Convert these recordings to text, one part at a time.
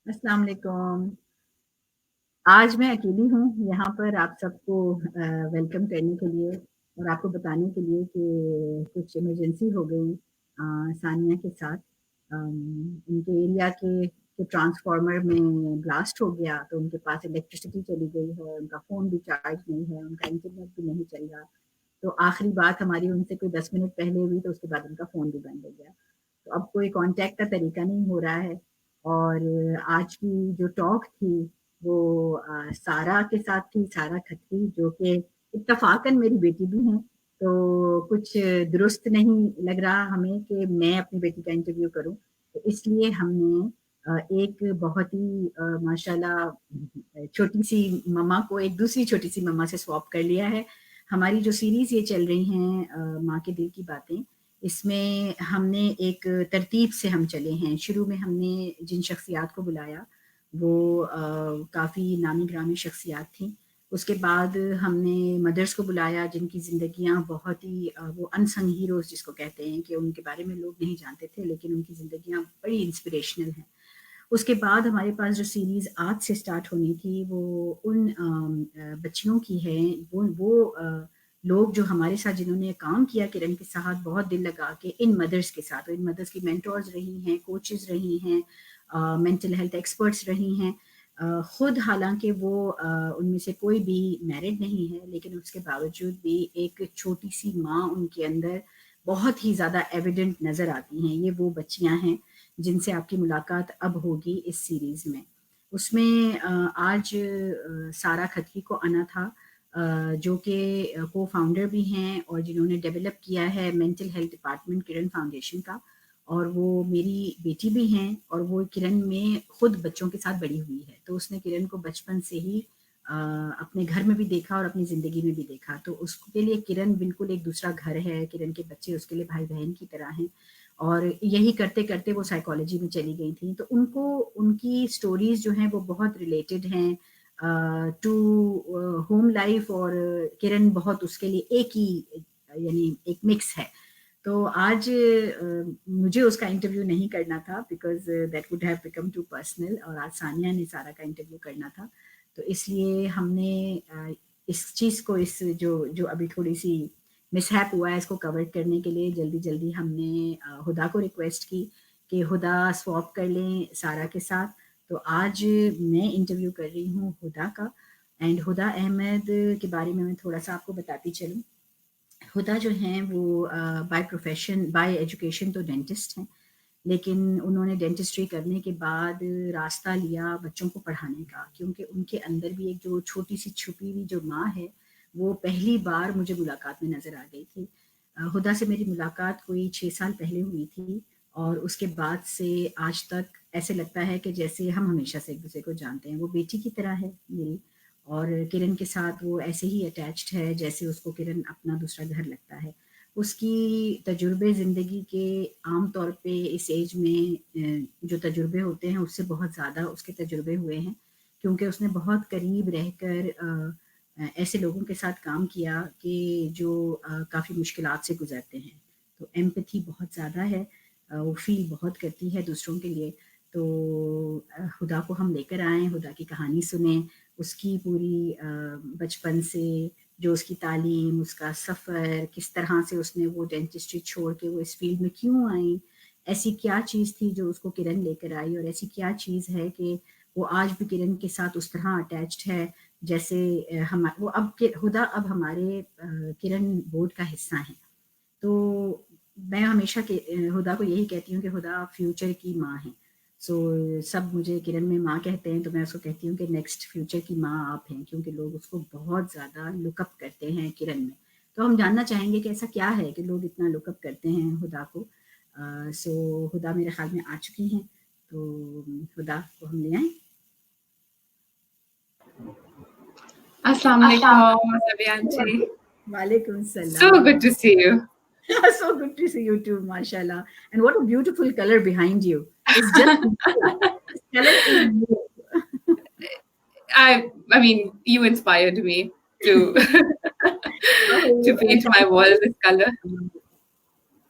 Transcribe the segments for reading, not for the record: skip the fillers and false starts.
अस्सलाम वालेकुम। आज मैं अकेली हूँ यहाँ पर आप सबको वेलकम करने के लिए और आपको बताने के लिए कि कुछ इमरजेंसी हो गई सानिया के साथ। उनके एरिया के ट्रांसफार्मर में ब्लास्ट हो गया, तो उनके पास इलेक्ट्रिसिटी चली गई है, उनका फ़ोन भी चार्ज नहीं है, उनका इंटरनेट भी नहीं चल रहा। तो आखिरी बात हमारी उनसे कोई 10 मिनट पहले हुई, तो उसके बाद उनका फ़ोन भी बंद हो गया। तो अब कोई कॉन्टैक्ट का तरीका नहीं हो रहा है। और आज की जो टॉक थी वो सारा के साथ थी, सारा खत्री, जो कि इत्तफ़ाक़न मेरी बेटी भी हैं। तो कुछ दुरुस्त नहीं लग रहा हमें कि मैं अपनी बेटी का इंटरव्यू करूँ। तो इसलिए हमने एक बहुत ही माशाल्लाह छोटी-सी मम्मा को एक दूसरी छोटी-सी मम्मा से स्वैप कर लिया है। हमारी जो सीरीज़ ये चल रही हैं माँ के दिल की बातें, इसमें हमने एक तरतीब से हम चले हैं। शुरू में हमने जिन शख्सियात को बुलाया वो काफ़ी नामी-गिरामी शख्सियात थीं। उसके बाद हमने मदर्स को बुलाया जिनकी ज़िंदगियाँ बहुत ही वो अनसंग हीरोज़ जिसको कहते हैं कि उनके बारे में लोग नहीं जानते थे, लेकिन उनकी ज़िंदगियाँ बड़ी इंस्पिरेशनल हैं। उसके बाद हमारे पास जो सीरीज़ आज से स्टार्ट होनी थी वो उन बच्चियों की है, वो लोग जो हमारे साथ जिन्होंने काम किया किरण के साथ बहुत दिल लगा के इन मदर्स के साथ, इन मदर्स की मेंटोर्स रही हैं, कोचेज़ रही हैं, मेंटल हेल्थ एक्सपर्ट्स रही हैं। खुद हालाँकि वो उनमें से कोई भी मैरिड नहीं है, लेकिन उसके बावजूद भी एक छोटी-सी माँ उनके अंदर बहुत ही ज़्यादा एविडेंट नज़र आती हैं। ये वो बच्चियाँ हैं जिनसे आपकी मुलाकात अब होगी इस सीरीज़ में। उसमें आज सारा खत्री को आना था, जो कि को-फाउंडर भी हैं और जिन्होंने डेवलप किया है मेंटल हेल्थ डिपार्टमेंट किरण फाउंडेशन का, और वो मेरी बेटी भी हैं और वो किरण में खुद बच्चों के साथ बड़ी हुई है। तो उसने किरण को बचपन से ही अपने घर में भी देखा और अपनी ज़िंदगी में भी देखा। तो उसके लिए किरण बिल्कुल एक दूसरा घर है, किरण के बच्चे उसके लिए भाई-बहन की तरह हैं। और यही करते-करते वो साइकोलॉजी में चली गई थी। तो उनको उनकी स्टोरीज़ जो हैं वो बहुत रिलेटेड हैं टू होम लाइफ़, और किरण बहुत उसके लिए एक ही यानी एक मिक्स है। तो आज मुझे उसका इंटरव्यू नहीं करना था because that would have become too personal, और आज सानिया ने सारा का इंटरव्यू करना था। तो इसलिए हमने इस चीज़ को इस जो जो अभी थोड़ी-सी मिसहैप हुआ है इसको कवर करने के लिए जल्दी-जल्दी हमने हुदा को रिक्वेस्ट की कि हुदा स्वैप कर लें सारा के साथ। तो आज मैं इंटरव्यू कर रही हूँ हुदा का, एंड हुदा अहमद के बारे में मैं थोड़ा-सा आपको बताती चलूँ। हुदा जो हैं वो बाय प्रोफ़ेशन बाय एजुकेशन तो डेंटिस्ट हैं, लेकिन उन्होंने डेंटिस्ट्री करने के बाद रास्ता लिया बच्चों को पढ़ाने का, क्योंकि उनके अंदर भी एक जो छोटी-सी छुपी हुई जो माँ है, वो पहली बार मुझे मुलाकात में नज़र आ गई थी। हुदा से मेरी मुलाकात कोई 6 साल पहले हुई थी, और उसके बाद से आज तक ऐसे लगता है कि जैसे हम हमेशा से एक-दूसरे को जानते हैं। वो बेटी की तरह है मेरी, और किरण के साथ वो ऐसे ही अटैच्ड है जैसे उसको किरण अपना दूसरा घर लगता है। उसकी तजुर्बे ज़िंदगी के आम तौर पे इस एज में जो तजुर्बे होते हैं उससे बहुत ज़्यादा उसके तजुर्बे हुए हैं, क्योंकि उसने बहुत करीब रहकर ऐसे लोगों के साथ काम किया कि जो काफ़ी मुश्किलात से गुज़रते हैं। तो एम्पैथी बहुत ज़्यादा है, वो फ़ील बहुत करती है दूसरों के लिए। तो हुदा को हम लेकर आए, हुदा की कहानी सुने, उसकी पूरी बचपन से जो उसकी तालीम, उसका सफ़र, किस तरह से उसने वो डेंटिस्ट्री छोड़ के वो इस फ़ील्ड में क्यों आई? ऐसी क्या चीज़ थी जो उसको किरण लेकर आई, और ऐसी क्या चीज़ है कि वो आज भी किरण के साथ उस तरह अटैच्ड है जैसे हम वो अब के हुदा अब हमारे किरण बोर्ड का हिस्सा हैं। तो मैं हमेशा हुदा को यही कहती हूँ कि हुदा फ्यूचर की माँ है। सो सब मुझे किरण में माँ कहते हैं, तो मैं उसको कहती हूँ कि नेक्स्ट फ्यूचर की माँ आप हैं, क्योंकि लोग उसको बहुत ज़्यादा लुक अप करते हैं किरण में। तो हम जानना चाहेंगे कि ऐसा क्या है कि लोग इतना लुक अप करते हैं हुदा को। सो हुदा मेरे ख़्याल में आ चुकी हैं, तो हुदा को हम ले आएँ? Assalamu alaikum, Sabianchi. वालेकुम So सलाम। good to see you. So good to see you too, mashallah. And what a beautiful color behind you. It's just you. This color is you. I mean, you inspired me to to paint my Thank wall this color. you.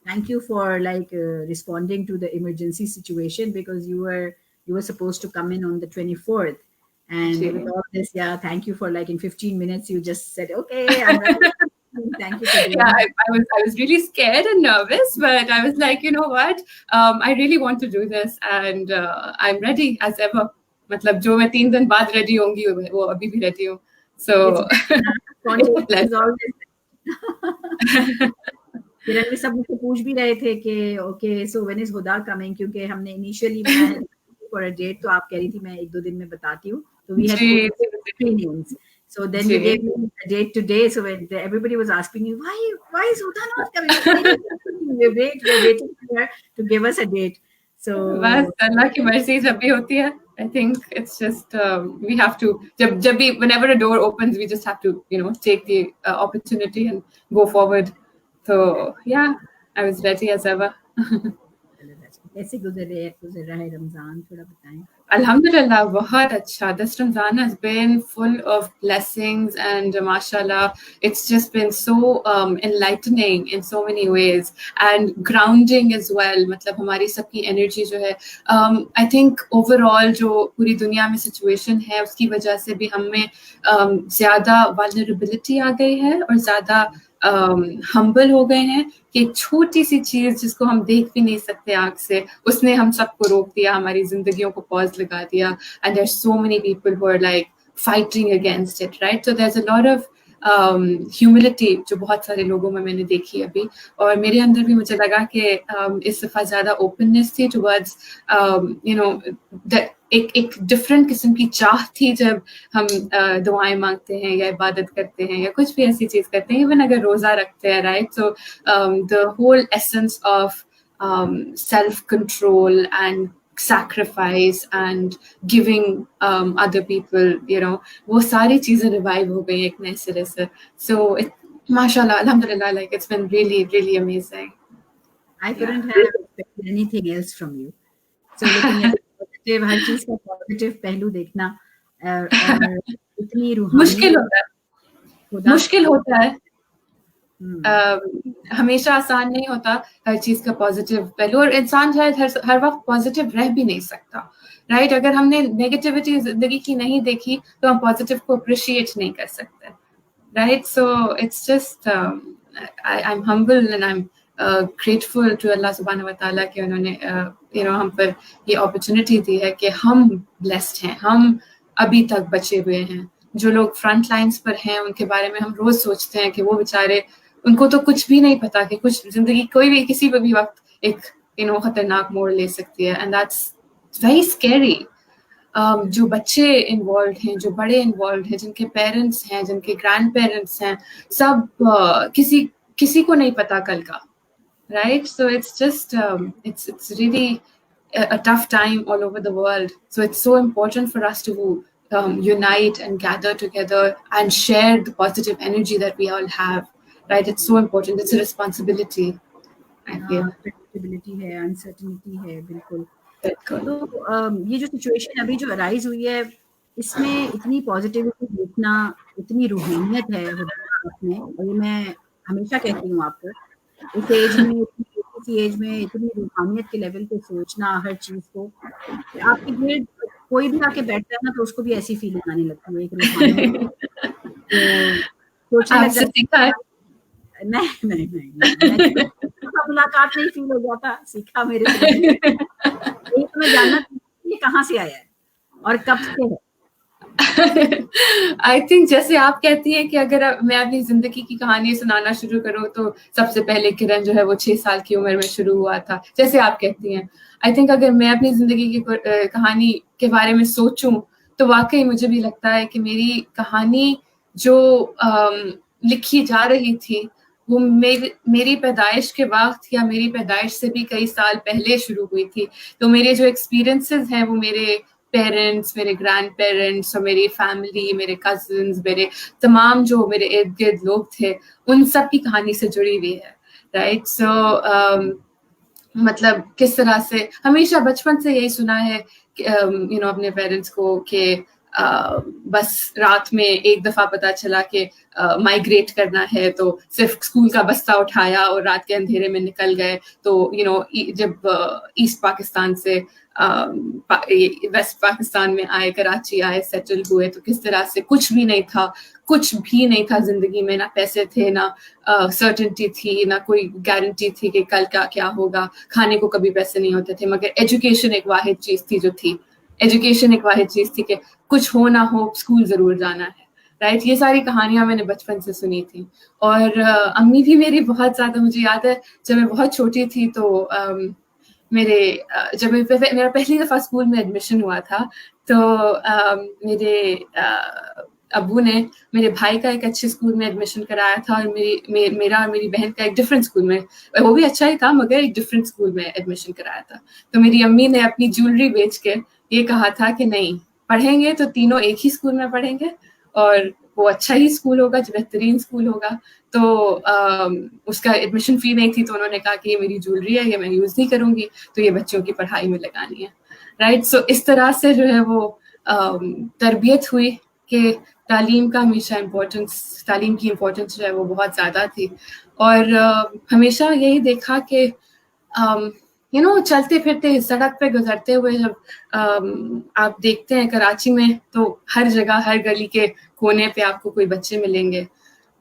Thank you for like responding to the emergency situation, because you were you were supposed to come in on the 24th. And with all this, thank you for like in 15 minutes, you just said, okay, I'm ready. Thank you for doing I was really scared and nervous, but I was like, you know what? I really want to do this, and I'm ready as ever. मतलब जो मैं 3 दिन बाद ready होंगी वो अभी भी ready हूँ. So it's always किरण भी सब मुझसे पूछ भी रहे थे कि okay so when is Huda coming, क्योंकि हमने इनिशियली मैं फॉर अ डेट तो आप कह रही थी मैं 1-2 दिन में बताती हूँ, तो we had 3 names. So then you gave me a date today. So when everybody was asking me, why is Huda not coming? We're waiting for her to give us a date. So बस अल्लाह की मर्जी जब भी होती है. I think it's just we have to जब भी whenever a door opens, we just have to take the opportunity and go forward. So yeah, I was ready as ever. कैसे गुजर रहा है रमजान, थोड़ा बताएं. Alhamdulillah, बहुत अच्छा. This Ramzan has been full of blessings and mashallah, it's just been so enlightening in so many ways and grounding as well. मतलब हमारी सबकी energy जो है, I think overall जो पूरी दुनिया में situation है उसकी वजह से भी हमें ज़्यादा vulnerability आ गई है और ज़्यादा हम्बल हो गए हैं कि एक छोटी सी चीज जिसको हम देख भी नहीं सकते आंख से, उसने हम सबको रोक दिया, हमारी जिंदगियों को पॉज लगा दिया. And there so many people who are like fighting against it, right? So there is a lot of humility जो बहुत सारे लोगों में मैंने देखी अभी, और मेरे अंदर भी मुझे लगा कि इस दफा ज्यादा ओपननेस थी टुवर्ड्स एक डिफरेंट किस्म की चाह थी जब हम दुआएं मांगते हैं या इबादत करते हैं या कुछ भी ऐसी चीज करते हैं, इवन अगर रोजा रखते हैं, right? So the whole essence of self control and sacrifice and giving other people, वो सारी चीजें रिवाइव हो गई एक नए सिरे से. So mashallah, alhamdulillah, like it's been really really amazing. I couldn't have expected anything else from you. So looking at positive, हर चीज का पॉजिटिव पहलू देखना, और इतनी रूहानी मुश्किल होता है. हमेशा आसान नहीं होता हर चीज का पॉजिटिव पहलू, और इंसान शायद हर वक्त पॉजिटिव रह भी नहीं सकता, राइट? अगर हमने नेगेटिविटी जिंदगी की नहीं देखी तो हम पॉजिटिव को अप्रिशिएट नहीं कर सकते, right? So it's just I am humble and I am grateful to Allah सुब्हानहू व तआला कि उन्होंने हम पर ये अपॉर्चुनिटी दी है कि हम ब्लेस्ड हैं, हम अभी तक बचे हुए हैं. जो लोग फ्रंट लाइंस पर हैं उनके बारे में हम रोज सोचते हैं कि वो बेचारे, उनको तो कुछ भी नहीं पता कि कुछ जिंदगी कोई भी किसी भी वक्त एक खतरनाक मोड़ ले सकती है, एंड दैट्स वेरी स्कैरी. जो बच्चे इन्वॉल्व हैं, जो बड़े इन्वॉल्व हैं, जिनके पेरेंट्स हैं, जिनके ग्रैंड पेरेंट्स हैं, सब किसी को नहीं पता कल का, right? So it's just it's really a tough time all over the world. So it's so important for us to unite and gather together and share the positive energy that we all have, right? It's so important. It's a responsibility, I feel. Predictability है, uncertainty है, बिल्कुल. तो ये जो situation अभी जो arise हुई है, इसमें इतनी पॉजिटिविटी देखना, इतनी रूहानियत है उसमें, और ये मैं हमेशा कहती हूँ आपको, इस एज में, इसी एज में इतनी रूहानियत के लेवल पे सोचना हर चीज को, आपके लिए कोई भी आके बैठता है ना तो उसको भी ऐसी फीलिंग आने लगती है, एक रूहानियत. तो सोचने लगता है. नहीं मुलाकात नहीं फील हो जाता, सीखा मेरे से. ये तो मैं जानना चाहती हूँ कहाँ से आया है और कब से है. आई थिंक जैसे आप कहती हैं कि अगर मैं अपनी जिंदगी की कहानी सुनाना शुरू करूँ तो सबसे पहले किरण जो है वो 6 साल की उम्र में शुरू हुआ था, जैसे आप कहती हैं. आई थिंक अगर मैं अपनी जिंदगी की कहानी के बारे में सोचूं तो वाकई मुझे भी लगता है कि मेरी कहानी जो लिखी जा रही थी वो मेरी पैदाइश के वक्त या मेरी पैदाइश से भी कई साल पहले शुरू हुई थी. तो मेरे जो एक्सपीरियंसेस हैं वो मेरे पेरेंट्स, मेरे ग्रैंड पेरेंट्स और मेरी फैमिली, मेरे कजिन्स, मेरे तमाम जो मेरे इर्द गिर्द लोग थे, उन सब की कहानी से जुड़ी हुई है, राइट? सो मतलब किस तरह से हमेशा बचपन से यही सुना है अपने पेरेंट्स को कि बस रात में एक दफा पता चला कि माइग्रेट करना है तो सिर्फ स्कूल का बस्ता उठाया और रात के अंधेरे में निकल गए। तो जब ईस्ट पाकिस्तान से वेस्ट पाकिस्तान में आए, कराची आए, सेटल हुए, तो किस तरह से कुछ भी नहीं था जिंदगी में, ना पैसे थे, ना सर्टेनिटी थी, ना कोई गारंटी थी कि कल क्या होगा। खाने को कभी पैसे नहीं होते थे, मगर एजुकेशन एक वाहिद चीज थी कि कुछ हो ना हो स्कूल जरूर जाना है, राइट। ये सारी कहानियां मैंने बचपन से सुनी थी। और अम्मी भी मेरी बहुत ज्यादा, मुझे याद है जब मैं बहुत छोटी थी तो जब मेरा पहली दफा स्कूल में एडमिशन हुआ था तो मेरे अब्बू ने मेरे भाई का एक अच्छे स्कूल में एडमिशन कराया था और मेरा और मेरी बहन का एक डिफरेंट स्कूल में, वो भी अच्छा ही था मगर एक डिफरेंट स्कूल में एडमिशन कराया था। तो मेरी अम्मी ने अपनी ज्वेलरी बेच के ये कहा था कि नहीं, पढ़ेंगे तो तीनों एक ही स्कूल में पढ़ेंगे और वो अच्छा ही स्कूल होगा, जो बेहतरीन स्कूल होगा। तो उसका एडमिशन फी नहीं थी, तो उन्होंने कहा कि ये मेरी ज्वेलरी है, ये मैं यूज नहीं करूंगी, तो ये बच्चों की पढ़ाई में लगानी है, राइट। सो इस तरह से जो है वो तरबियत हुई कि तालीम की इम्पोर्टेंस जो है वो बहुत ज़्यादा थी। और हमेशा यही देखा कि चलते फिरते सड़क पे गुजरते हुए जब आप देखते हैं कराची में, तो हर जगह, हर गली के कोने पे आपको कोई बच्चे मिलेंगे।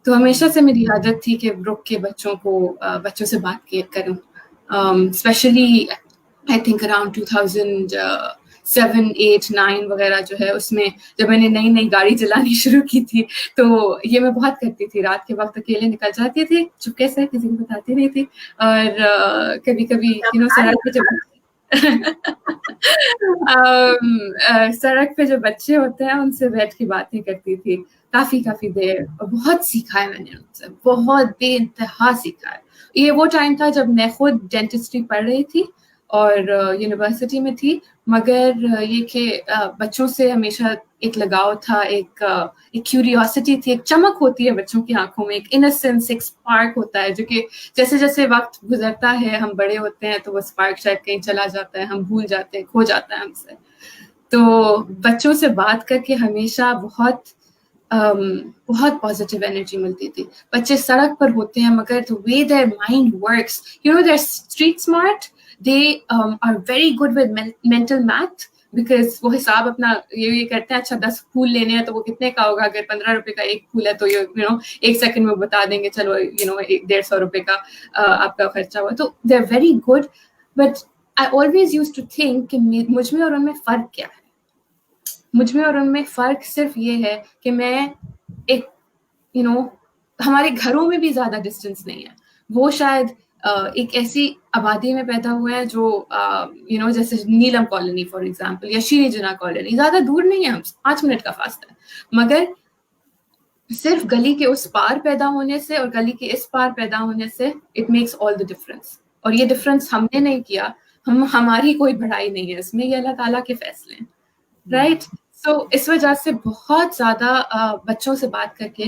तो हमेशा से मेरी आदत थी कि रुक के बच्चों से बात करूं, स्पेशली आई थिंक अराउंड 2007, 8, 9 वगैरह जो है, उसमें जब मैंने नई गाड़ी चलानी शुरू की थी तो ये मैं बहुत करती थी। रात के वक्त अकेले निकल जाती थी चुपके से, किसी को बताती नहीं थी। और कभी सड़क पे जब सड़क पे जो बच्चे होते हैं उनसे बैठ के बातें करती थी काफी देर, और बहुत सीखा है मैंने उनसे, बहुत बेइंतहा सीखा है। ये वो टाइम था जब मैं खुद डेंटिस्ट्री पढ़ रही थी और यूनिवर्सिटी में थी, मगर ये कि बच्चों से हमेशा एक लगाव था, एक क्यूरियोसिटी थी, एक चमक होती है बच्चों की आंखों में, एक इनोसेंस, एक स्पार्क होता है, जो कि जैसे जैसे वक्त गुजरता है, हम बड़े होते हैं तो वो स्पार्क शायद कहीं चला जाता है, हम भूल जाते हैं, खो जाता है हमसे। तो बच्चों से बात करके हमेशा बहुत पॉजिटिव एनर्जी मिलती थी। बच्चे सड़क पर होते हैं मगर the way their mind works, their street smart, they are very good with mental math, because वो हिसाब अपना ये करते हैं, अच्छा 10 फूल लेने हैं तो वो कितने का होगा, अगर 15 रुपए का एक फूल है तो एक सेकंड में बता देंगे, चलो 150 रुपए का आपका खर्चा हुआ। तो they are very good, but I always used to think कि मुझ में और उनमें फर्क क्या है। मुझ में और उनमें फर्क सिर्फ ये है कि मैं एक हमारे घरों में भी ज्यादा डिस्टेंस नहीं है। वो शायद एक ऐसी आबादी में पैदा हुए हैं जो जैसे नीलम कॉलोनी फॉर एग्जांपल, या शीरी जिना कॉलोनी, ज्यादा दूर नहीं है, हम 5 मिनट का फासला है, मगर सिर्फ गली के उस पार पैदा होने से और गली के इस पार पैदा होने से it makes all the difference. और ये डिफरेंस हमने नहीं किया, हमारी कोई बढ़ाई नहीं है इसमें, ये अल्लाह ताला के फैसले हैं, राइट। सो इस वजह से बहुत ज्यादा बच्चों से बात करके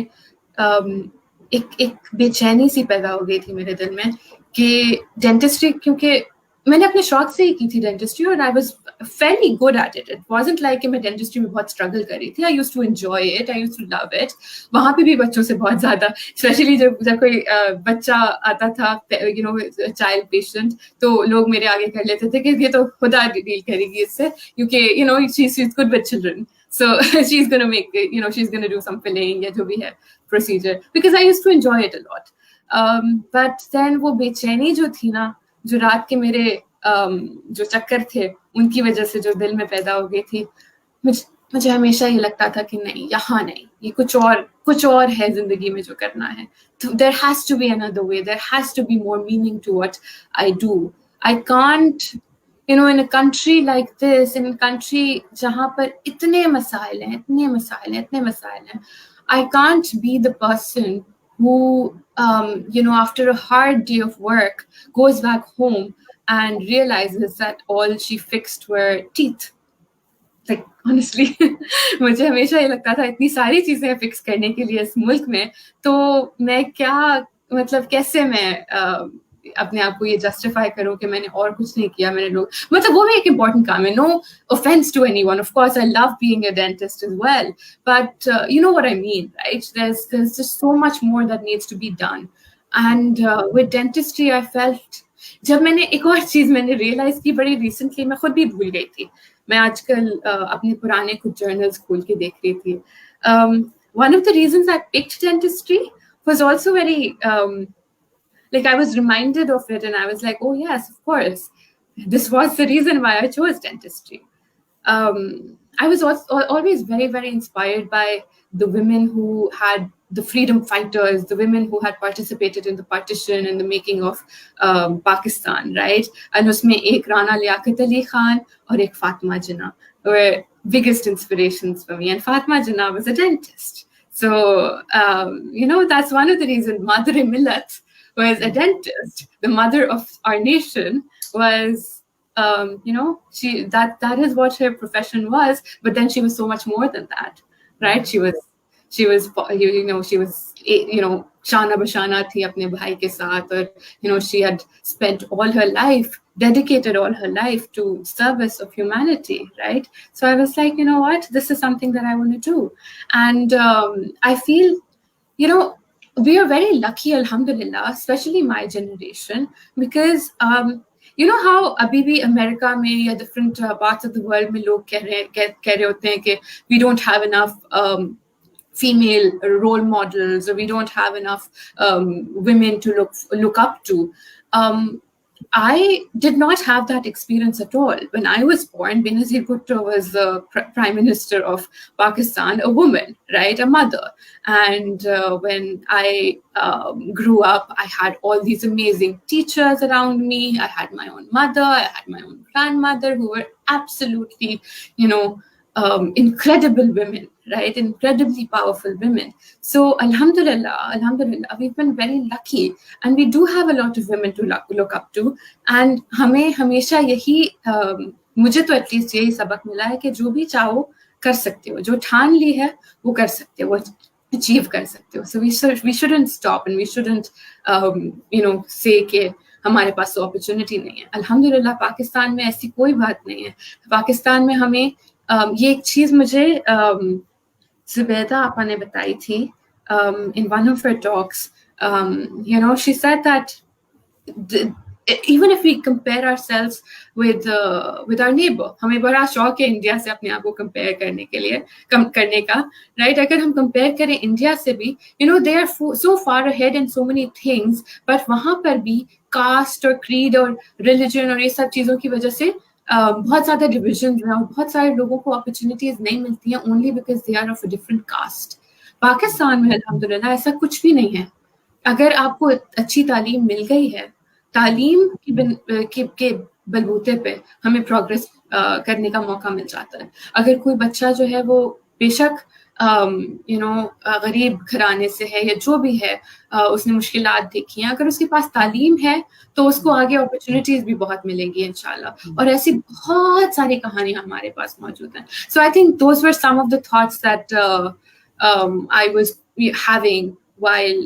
एक बेचैनी सी पैदा हो गई थी मेरे दिल में कि डेंटिस्ट्री, क्योंकि मैंने अपने शौक से ही की थी डेंटिस्ट्री और I was fairly good at it. It wasn't like कि मैं डेंटिस्ट्री में बहुत स्ट्रगल कर रही थी। I used to enjoy it, I used to love it. वहां पे भी बच्चों से बहुत ज्यादा, स्पेशली जब कोई बच्चा आता था चाइल्ड पेशेंट, तो लोग मेरे आगे कर लेते थे कि ये तो खुदा डील करेगी इससे, क्योंकि she is good with children, so she's gonna make it, she's gonna do some filling या जो भी है procedure, because I used to enjoy it a lot. But then वो बेचैनी जो थी ना, जो रात के मेरे जो चक्कर थे उनकी वजह से जो दिल में पैदा हो गई थी, मुझे हमेशा ये लगता था कि नहीं, यहाँ नहीं, ये कुछ और है जिंदगी में जो करना है। तो there has to be another way, there has to be more meaning to what I do. I can't, in a country like this, in a country जहाँ पर इतने मसाइल हैं, I can't be the person who, after a hard day of work, goes back home and realizes that all she fixed were teeth. Like honestly, मुझे हमेशा ये लगता था इतनी सारी चीजें फिक्स करने के लिए इस मुल्क में, तो मैं क्या, मतलब कैसे मैं अपने आप को ये जस्टिफाई करूं कि मैंने और कुछ नहीं किया, मैंने लोग मतलब वो भी एक इम्पॉर्टेंट काम है. No offense to anyone, of course I love being a dentist as well, but you know what I mean, right? There's just so much more that needs to be done. And with dentistry I felt, जब मैंने एक और चीज मैंने realise की बड़ी recently, मैं खुद भी भूल गई थी. मैं आजकल अपने पुराने कुछ जर्नल्स खोल के देख रही थी. One of the reasons I picked dentistry was also very like I was reminded of it and I was like, oh yes, of course, this was the reason why I chose dentistry. I was also always very, very inspired by the women who had the freedom fighters, the women who had participated in the partition and the making of Pakistan, right? And usme ek Rana Liaquat Ali Khan or ek Fatima Jinnah were biggest inspirations for me. And Fatima Jinnah was a dentist. So, you know, that's one of the reasons Madre-Millat was a dentist. The mother of our nation was, you know, that is what her profession was. But then she was so much more than that, right? She was, you know, she was, you know, Shana Bashana thi apne bhai ke saath, or, you know, she had spent all her life, dedicated all her life to service of humanity, right? So I was like, you know what, this is something that I want to do. And I feel, you know, we are very lucky, alhamdulillah, especially my generation, because you know how abhi bhi America mein ya different parts of the world mein log keh rahe hote hain कि we don't have enough female role models, or we don't have enough women to look up to. I did not have that experience at all. When I was born, Benazir Bhutto was the Prime Minister of Pakistan, a woman, right, a mother. And when I grew up, I had all these amazing teachers around me. I had my own mother, I had my own grandmother, who were absolutely, you know, incredible women, right? Incredibly powerful women. So alhamdulillah, we've been very lucky, and we do have a lot of women to look up to. And हमें हमेशा यही मुझे तो at least यही सबक मिला है कि जो भी चाहो कर सकते हो, जो ठान ली है वो कर सकते हो, वो अचीव कर सकते हो. So we shouldn't stop, and we shouldn't you know, say कि हमारे पास तो अपॉर्चुनिटी नहीं है. अल्हम्दुलिल्लाह पाकिस्तान में ऐसी कोई बात नहीं है. पाकिस्तान में हमें ये एक चीज मुझे Zubeda आपा ने बताई थी in one of her talks. You know, she said that even if we compare ourselves with our neighbor, हमें बड़ा शौक है इंडिया से अपने आप को compare करने के लिए, करने का, right? अगर हम compare करें इंडिया से भी, you know, they are so far ahead in so many things, but वहाँ पर भी caste और creed और religion और ये सब चीजों की वजह से बहुत ज़्यादा डिविजन है और बहुत सारे लोगों को अपॉर्चुनिटीज नहीं मिलती हैं only because they are of a different caste. Pakistan में अल्हम्दुलिल्लाह ऐसा कुछ भी नहीं है. अगर आपको अच्छी तालीम मिल गई है, तालीम के बलबूते पे हमें प्रोग्रेस करने का मौका मिल जाता है. अगर कोई बच्चा जो है वो बेशक you know, गरीब घराने से है या जो भी है, उसने मुश्किलात देखी हैं, अगर उसके पास तालीम है तो उसको आगे अपॉर्चुनिटीज भी बहुत मिलेंगी इंशाल्लाह. और ऐसी बहुत सारी कहानियां हमारे पास मौजूद हैं. So I think those were some of the thoughts that I was having while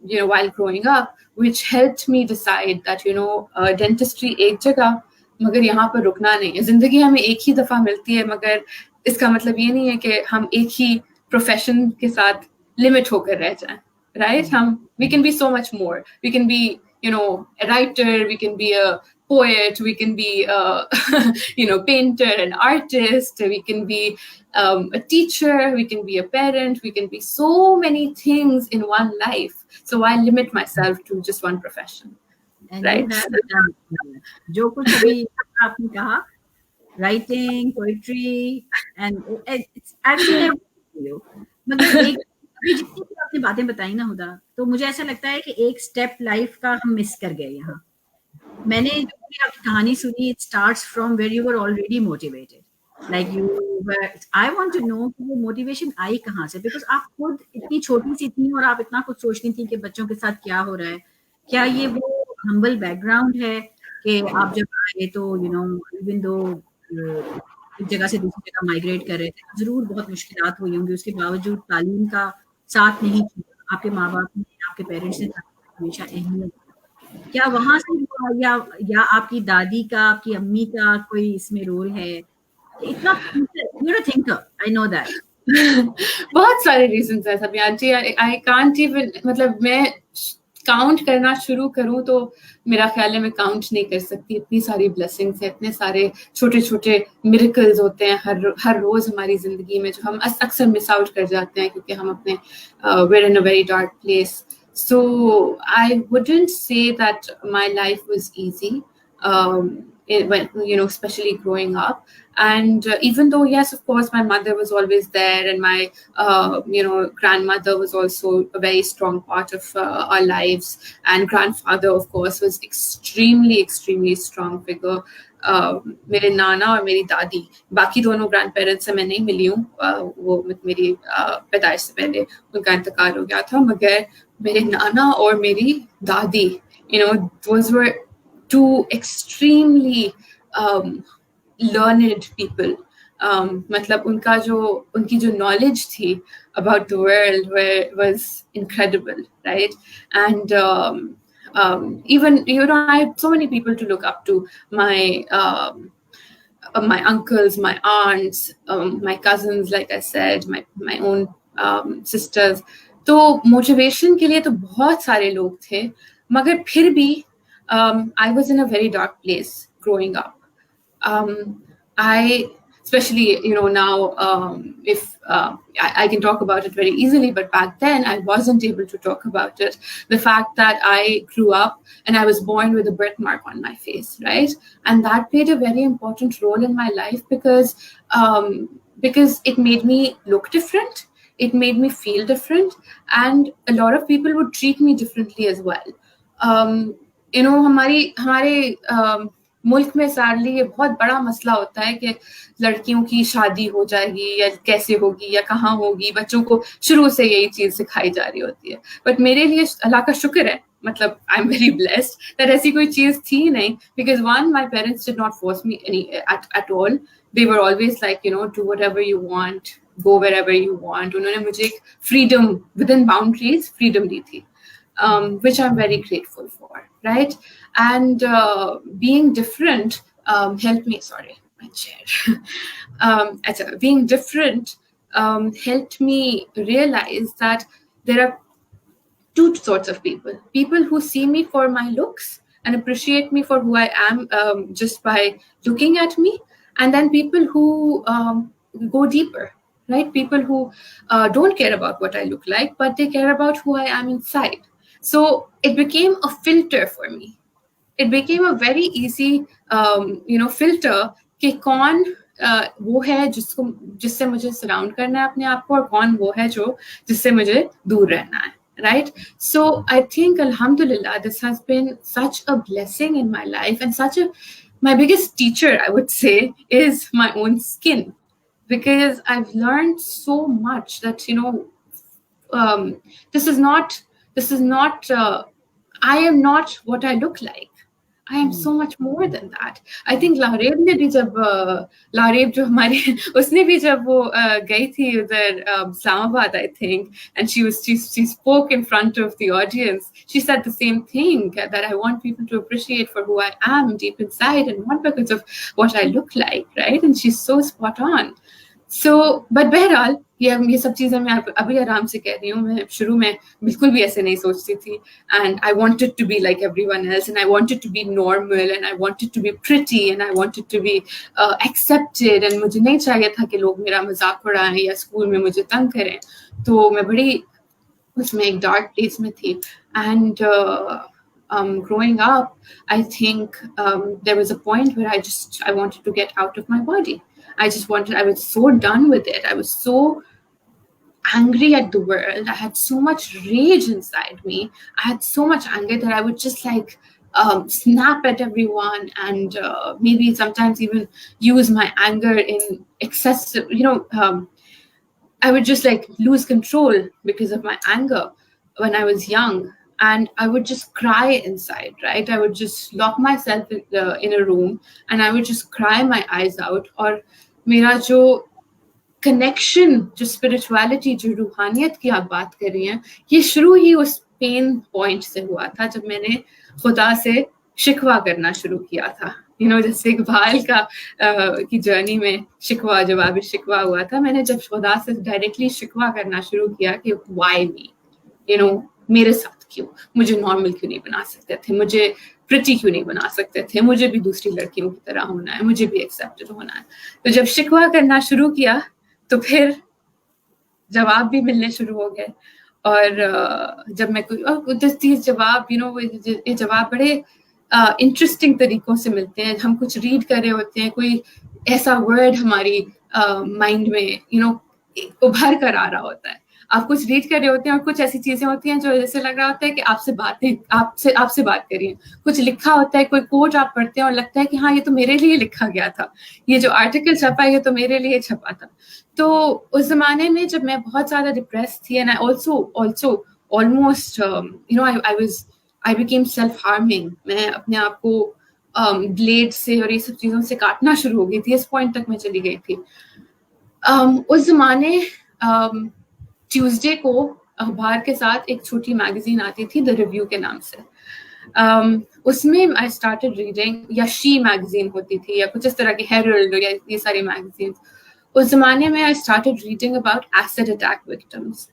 you know, while growing up, which helped me decide that, you know, dentistry एक जगह, मगर यहाँ पर रुकना नहीं है. जिंदगी हमें एक ही दफा मिलती है, मगर इसका मतलब ये नहीं है कि हम एक ही प्रोफेशन के साथ लिमिट होकर रह जाएं, right? We can be so much more. We can be, you know, a writer, we can be a poet, we can be a you know, painter, an artist, we can be a teacher, we can be a parent, we can be so many things in one life. So why limit myself to just one profession? And right? जो कुछ अभी आपने कहा, writing, poetry, and it's actually मतलब एक अभी जितनी भी आपने बातें बताई ना हुदा, तो मुझे ऐसा लगता है कि एक स्टेप लाइफ का हम मिस कर गए यहाँ. मैंने जो भी आपकी कहानी सुनी, it starts from where you were already motivated, like you were. I want to know कि वो motivation आई कहाँ से, because आप खुद इतनी छोटी सी थी और आप इतना कुछ सोचती थी कि बच्चों के साथ क्या हो रहा है. क्या ये वो humble background है कि आप जब आए तो, you know, even though एक जगह से दूसरी जगह माइग्रेट कर रहे थे, जरूर बहुत मुश्किलात हुई होंगी, उसके बावजूद तालीम का साथ नहीं छोड़ा. आपके माँ बाप ने, आपके पेरेंट्स ने हमेशा अहमियत. क्या वहां से हुआ या आपकी दादी का, आपकी अम्मी का कोई इसमें रोल है? इतना you're a thinker, I know that. बहुत सारे रीजंस है सब यार जी। आई कांट इवन, मतलब मैं काउंट करना शुरू करूं तो मेरा ख्याल है मैं काउंट नहीं कर सकती। इतनी सारी ब्लेसिंग्स है, इतने सारे छोटे छोटे मिरेकल्स होते हैं हर रोज हमारी जिंदगी में, जो हम अक्सर मिस आउट कर जाते हैं क्योंकि हम अपने we're in a very dark place. So I wouldn't say that my life was easy, when, you know, especially growing up. And even though, yes, of course, my mother was always there, and my you know, grandmother was also a very strong part of our lives, and grandfather, of course, was extremely strong figure. मेरे नाना और मेरी दादी, बाकी दोनों grand parents से मैं नहीं मिली हूँ, वो मेरी पैदाइश से पहले उनका इंतकाल हो गया था, मगर मेरे नाना और मेरी दादी, you know, those were two extremely learned people. मतलब उनकी जो knowledge थी about the world was incredible, right? And even, you know, I had so many people to look up to. My uncles, my aunts, my cousins, like I said, my own sisters. तो motivation के लिए तो बहुत सारे लोग थे, मगर फिर भी I was in a very dark place growing up. I, especially, you know, now, if I can talk about it very easily, but back then I wasn't able to talk about it. The fact that I grew up and I was born with a birthmark on my face, right? And that played a very important role in my life because it made me look different, it made me feel different, and a lot of people would treat me differently as well. You know, हमारे मुल्क में sadly ये बहुत बड़ा मसला होता है कि लड़कियों की शादी हो जाएगी या कैसे होगी या कहाँ होगी, बच्चों को शुरू से यही चीज सिखाई जा रही होती है। बट मेरे लिए अल्लाह का शुक्र है, मतलब I am very blessed that ऐसी कोई चीज थी नहीं, because one, my parents did not force me at all. They were always like, you know, do whatever you want, go wherever you want. उन्होंने मुझे एक freedom within boundaries freedom दी थी, which I'm very grateful for, right? And being different helped me, sorry, my chair. Being different helped me realize that there are two sorts of people who see me for my looks and appreciate me for who I am, just by looking at me, and then people who go deeper, right? People who don't care about what I look like, but they care about who I am inside. So it became a filter for me. It became a very easy, you know, filter कि कौन वो है जिससे मुझे surround करना है अपने आप को, और कौन वो है जो जिससे मुझे दूर रहना है, right? So I think, alhamdulillah, this has been such a blessing in my life, and my biggest teacher, I would say, is my own skin, because I've learned so much that, you know, this is not I am not what I look like. I am so much more than that. I think Lareb ने भी जब लारेब जो हमारी उसने भी जब वो गई थी उधर Islamabad, I think, and she spoke in front of the audience. She said the same thing, that I want people to appreciate for who I am deep inside, and not because of what I look like, right? And she's so spot on. So, but बहरहाल ये सब चीजें मैं अभी आराम से कह रही हूँ, मैं शुरू में बिल्कुल भी ऐसे नहीं सोचती थी, and I wanted to be like everyone else, and I wanted to be normal, and I wanted to be pretty, and I wanted to be accepted, and मुझे नहीं चाहिए था कि लोग मेरा मजाक उड़ाएं या स्कूल में मुझे तंग करें। तो मैं बड़ी उसमें एक डार्क प्लेस में थी, and growing up, I think there was a point where I wanted to get out of my body. I was so done with it. I was so angry at the world. I had so much rage inside me. I had so much anger that I would just like snap at everyone, and maybe sometimes even use my anger in excessive, you know, I would just like lose control because of my anger when I was young. And I would just cry inside, right? I would just lock myself in a room, and I would just cry my eyes out. और मेरा जो connection, जो spirituality, जो रूहानियत की आप बात कर रही हैं, ये शुरू ही उस pain point से हुआ था, जब मैंने खुदा से शिकवा करना शुरू किया था। जैसे इकबाल का की जर्नी में शिकवा जवाब शिकवा हुआ था, मैंने जब खुदा से डायरेक्टली शिकवा करना शुरू किया कि व्हाई मी, मेरे साथ क्यों, मुझे नॉर्मल क्यों नहीं बना सकते थे, मुझे प्रिटी क्यों नहीं बना सकते थे, मुझे भी दूसरी लड़कियों की तरह होना है, मुझे भी एक्सेप्टेड होना है। तो जब शिकवा करना शुरू किया तो फिर जवाब भी मिलने शुरू हो गए। और जब मैं कोई जवाब ये जवाब बड़े इंटरेस्टिंग तरीकों से मिलते हैं। हम कुछ रीड कर रहे होते हैं, कोई ऐसा वर्ड हमारी माइंड में उभर कर आ रहा होता है, आप कुछ रीड कर रहे होते हैं और कुछ ऐसी चीजें होती हैं जो जैसे लग रहा होता है कि आपसे बात करिए। कुछ लिखा होता है, कोई कोट आप पढ़ते हैं और लगता है कि हाँ ये तो मेरे लिए लिखा गया था, ये जो आर्टिकल छपा है ये तो मेरे लिए छपा था। तो उस जमाने में जब मैं बहुत ज्यादा डिप्रेस थी, and I also almost I became self harming, मैं अपने आप को ब्लेड से और ये सब चीजों से काटना शुरू हो गई थी, इस पॉइंट तक मैं चली गई थी। उस जमाने ट्यूसडे को अखबार के साथ एक छोटी मैगजीन आती थी, द रिव्यू के नाम से। उसमें आई स्टार्टेड रीडिंग, या शी मैगजीन होती थी या कुछ इस तरह की, हेरल्ड या ये सारी मैगजीन। उस जमाने में I started reading about acid attack victims,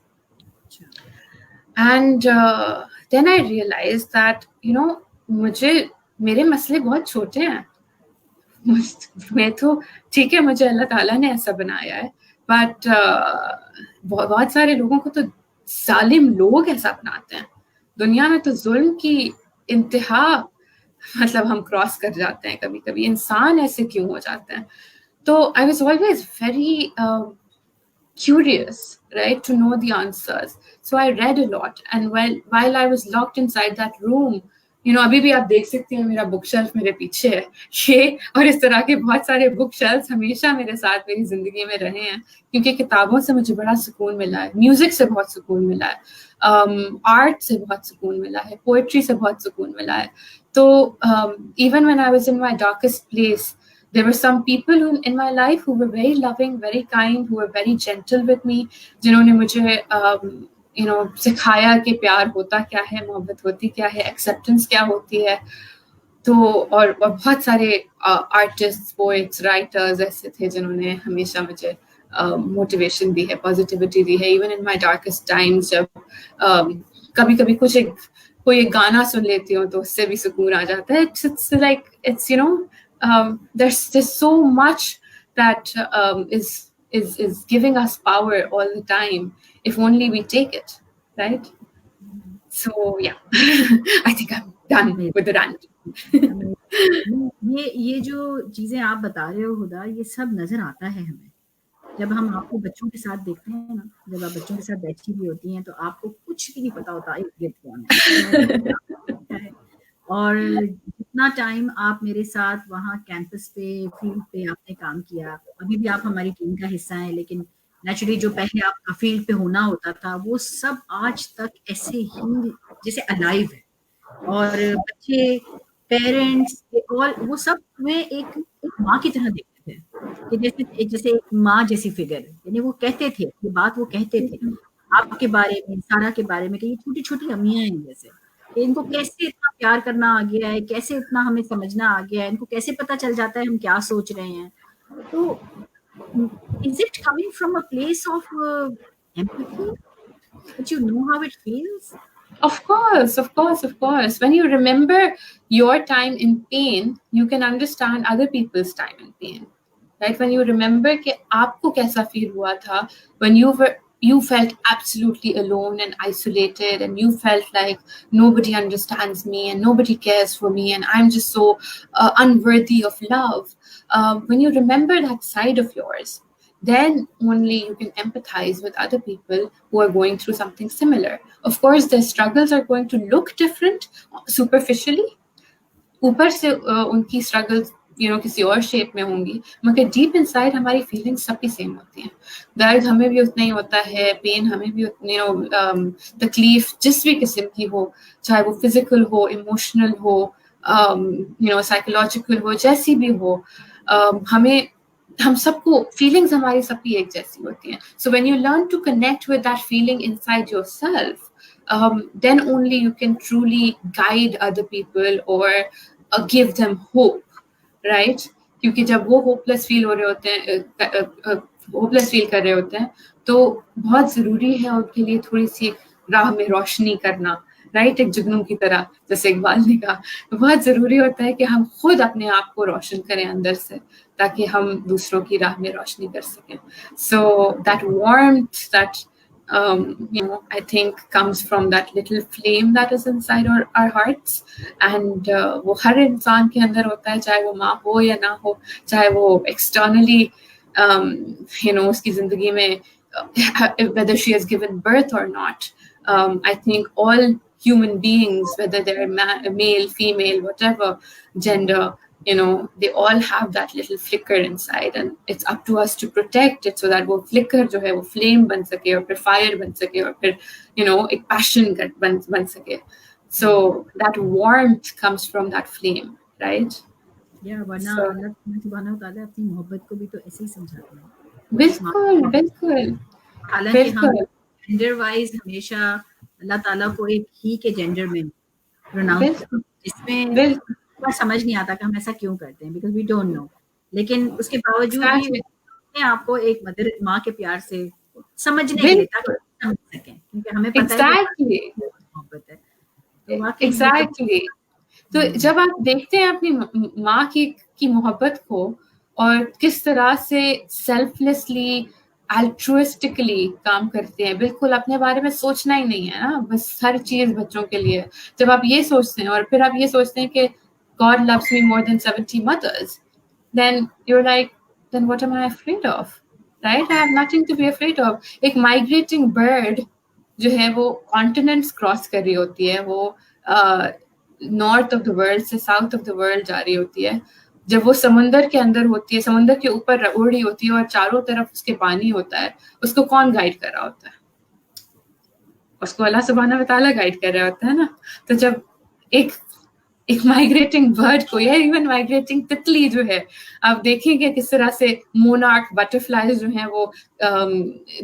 and then I realise that मेरे मसले बहुत छोटे हैं। मैं तो ठीक है, मुझे अल्लाह ताला ने ऐसा बनाया है, बट बहुत सारे लोगों को तो जालिम लोग ऐसा बनाते हैं। दुनिया में तो जुल्म की इंतहा मतलब हम क्रॉस कर जाते हैं कभी कभी, इंसान ऐसे क्यों हो जाते हैं। तो I was always very curious, right, to know the answers. So I read a lot, and while I was locked inside that room, अभी भी आप देख सकते हैं मेरा बुक शेल्फ मेरे पीछे है, ये और इस तरह के बहुत सारे बुक शेल्फ हमेशा मेरे साथ मेरी जिंदगी में रहे हैं, क्योंकि किताबों से मुझे बड़ा सुकून मिला है, म्यूजिक से बहुत सुकून मिला है, आर्ट से बहुत सुकून मिला है, पोएट्री से बहुत सुकून मिला है। तो even when I was in my darkest place, there were some people in my life who were very loving, very kind, who were very gentle with me, जिन्होंने मुझे सिखाया कि प्यार होता क्या है, मोहब्बत होती क्या है, एक्सेप्टेंस क्या होती है। तो और बहुत सारे आर्टिस्ट, पोएट्स, राइटर्स ऐसे थे जिन्होंने हमेशा मुझे मोटिवेशन दी है, पॉजिटिविटी दी है। Even in my darkest times, जब कभी कभी कोई एक गाना सुन लेती हूँ तो उससे भी सुकून आ जाता है। It's like it's there's so much that is giving us power all the time if only we take it, right? So yeah, I think I'm done with the rant. ये जो चीजें आप बता रहे हो हुदा, ये सब नजर आता है हमें जब हम आपको बच्चों के साथ देखते हैं ना, जब आप बच्चों के साथ बैठी हुई होती हैं तो आपको कुछ भी नहीं पता होता इर्द-गिर्द कौन है। और जितना टाइम आप मेरे साथ वहाँ कैंपस पे, फील्ड पे आपने काम किया, अभी भी आप हमारी टीम का हिस्सा हैं, लेकिन नेचुरली जो पहले आपका फील्ड पे होना होता था वो सब आज तक ऐसे ही जैसे अलाइव है। और बच्चे, पेरेंट्स और वो सब में एक माँ की तरह देखते थे कि जैसे एक माँ जैसी फिगर, यानी वो कहते थे ये बात, वो कहते थे आपके बारे में, सारा के बारे में कि ये छोटी छोटी अम्मियाँ हैं जैसे, इनको कैसे इतना प्यार करना आ गया है, कैसे इतना हमें समझना आ गया है, इनको कैसे पता चल जाता है हम क्या सोच रहे हैं। तो is it coming from a place of empathy that you know how it feels? Of course. When you remember your time in pain, you can understand other people's time in pain, right? When you remember कि आपको कैसा feel हुआ था when you felt absolutely alone and isolated, and you felt like nobody understands me and nobody cares for me and I'm just so unworthy of love. When you remember that side of yours, then only you can empathize with other people who are going through something similar. Of course, their struggles are going to look different superficially. ऊपर से उनकी struggles किसी और shape में होंगी, मगर deep inside हमारी feelings सबकी सेम होती हैं। दर्द हमें भी उतना ही होता है, पेन हमें भी उतनी, तकलीफ जिस भी किस्म की हो, चाहे वो फिजिकल हो, इमोशनल हो, साइकोलॉजिकल हो, जैसी भी हो, हम सबको फीलिंग्स हमारी सबकी एक जैसी होती हैं। So when you learn to connect with that feeling inside yourself, then only you can truly guide other people or give them hope, right? क्योंकि जब वो होपलेस फील हो रहे होते हैं, होपलेस फील कर रहे होते हैं, तो बहुत जरूरी है उनके लिए थोड़ी सी राह में रोशनी करना, राइट? एक जुगनू की तरह, जैसे इकबाल ने कहा, बहुत जरूरी होता है कि हम खुद अपने आप को रोशन करें अंदर से, ताकि हम दूसरों की राह में रोशनी कर सकें. So that warmth, that I think comes from that little flame that is inside our hearts, and वो हर इंसान के अंदर होता है, चाहे वो माँ हो या ना हो, चाहे वो externally उसकी जिंदगी में whether she has given birth or not. I think all human beings, whether they're male, female, whatever gender, they all have that little flicker inside, and it's up to us to protect it so that वो flicker जो है वो flame बन सके, और फिर fire बन सके, और फिर एक passion बन सके. So that warmth comes from that flame, right? वरना अल्लाह सुब्हानहू तआला अपनी मोहब्बत को भी तो ऐसे ही समझाते हैं. बिल्कुल बिल्कुल. हालांकि हम जेंडर वाइज हमेशा अल्लाह ताला को एक ही के जेंडर में प्रोनाउंस करते हैं, जिसमें समझ नहीं आता कि हम ऐसा क्यों करते हैं, बिकॉज वी डोंट नो. लेकिन उसके बावजूद भी अपने आप को एक मदर माँ के प्यार से समझने के लिए, ताकि समझ सकें, क्योंकि हमें पता है कि मोहब्बत है. Exactly. तो जब आप देखते हैं अपनी माँ की मोहब्बत को, और किस तरह से सेल्फलेसली, अल्ट्रुइस्टिकली काम करते हैं, बिल्कुल अपने बारे में सोचना ही नहीं है ना, बस हर चीज बच्चों के लिए. जब आप ये सोचते हैं, और फिर आप ये सोचते हैं कि God loves me more than 70 mothers, then you're like, then what am I afraid of, right? I have nothing to be afraid of. एक migrating bird जो है वो continents cross कर रही होती है, वो नॉर्थ ऑफ द वर्ल्ड से साउथ ऑफ द वर्ल्ड जा रही होती है. जब वो समंदर के अंदर होती है, समंदर के ऊपर उड़ रही होती है, और चारों तरफ उसके पानी होता है, उसको कौन गाइड कर रहा होता है? उसको अल्लाह सुब्हानहू व तआला गाइड कर रहा होता है ना. तो जब एक माइग्रेटिंग बर्ड को, या इवन माइग्रेटिंग तितली जो है, आप देखेंगे किस तरह से मोनार्क बटरफ्लाइज जो हैं वो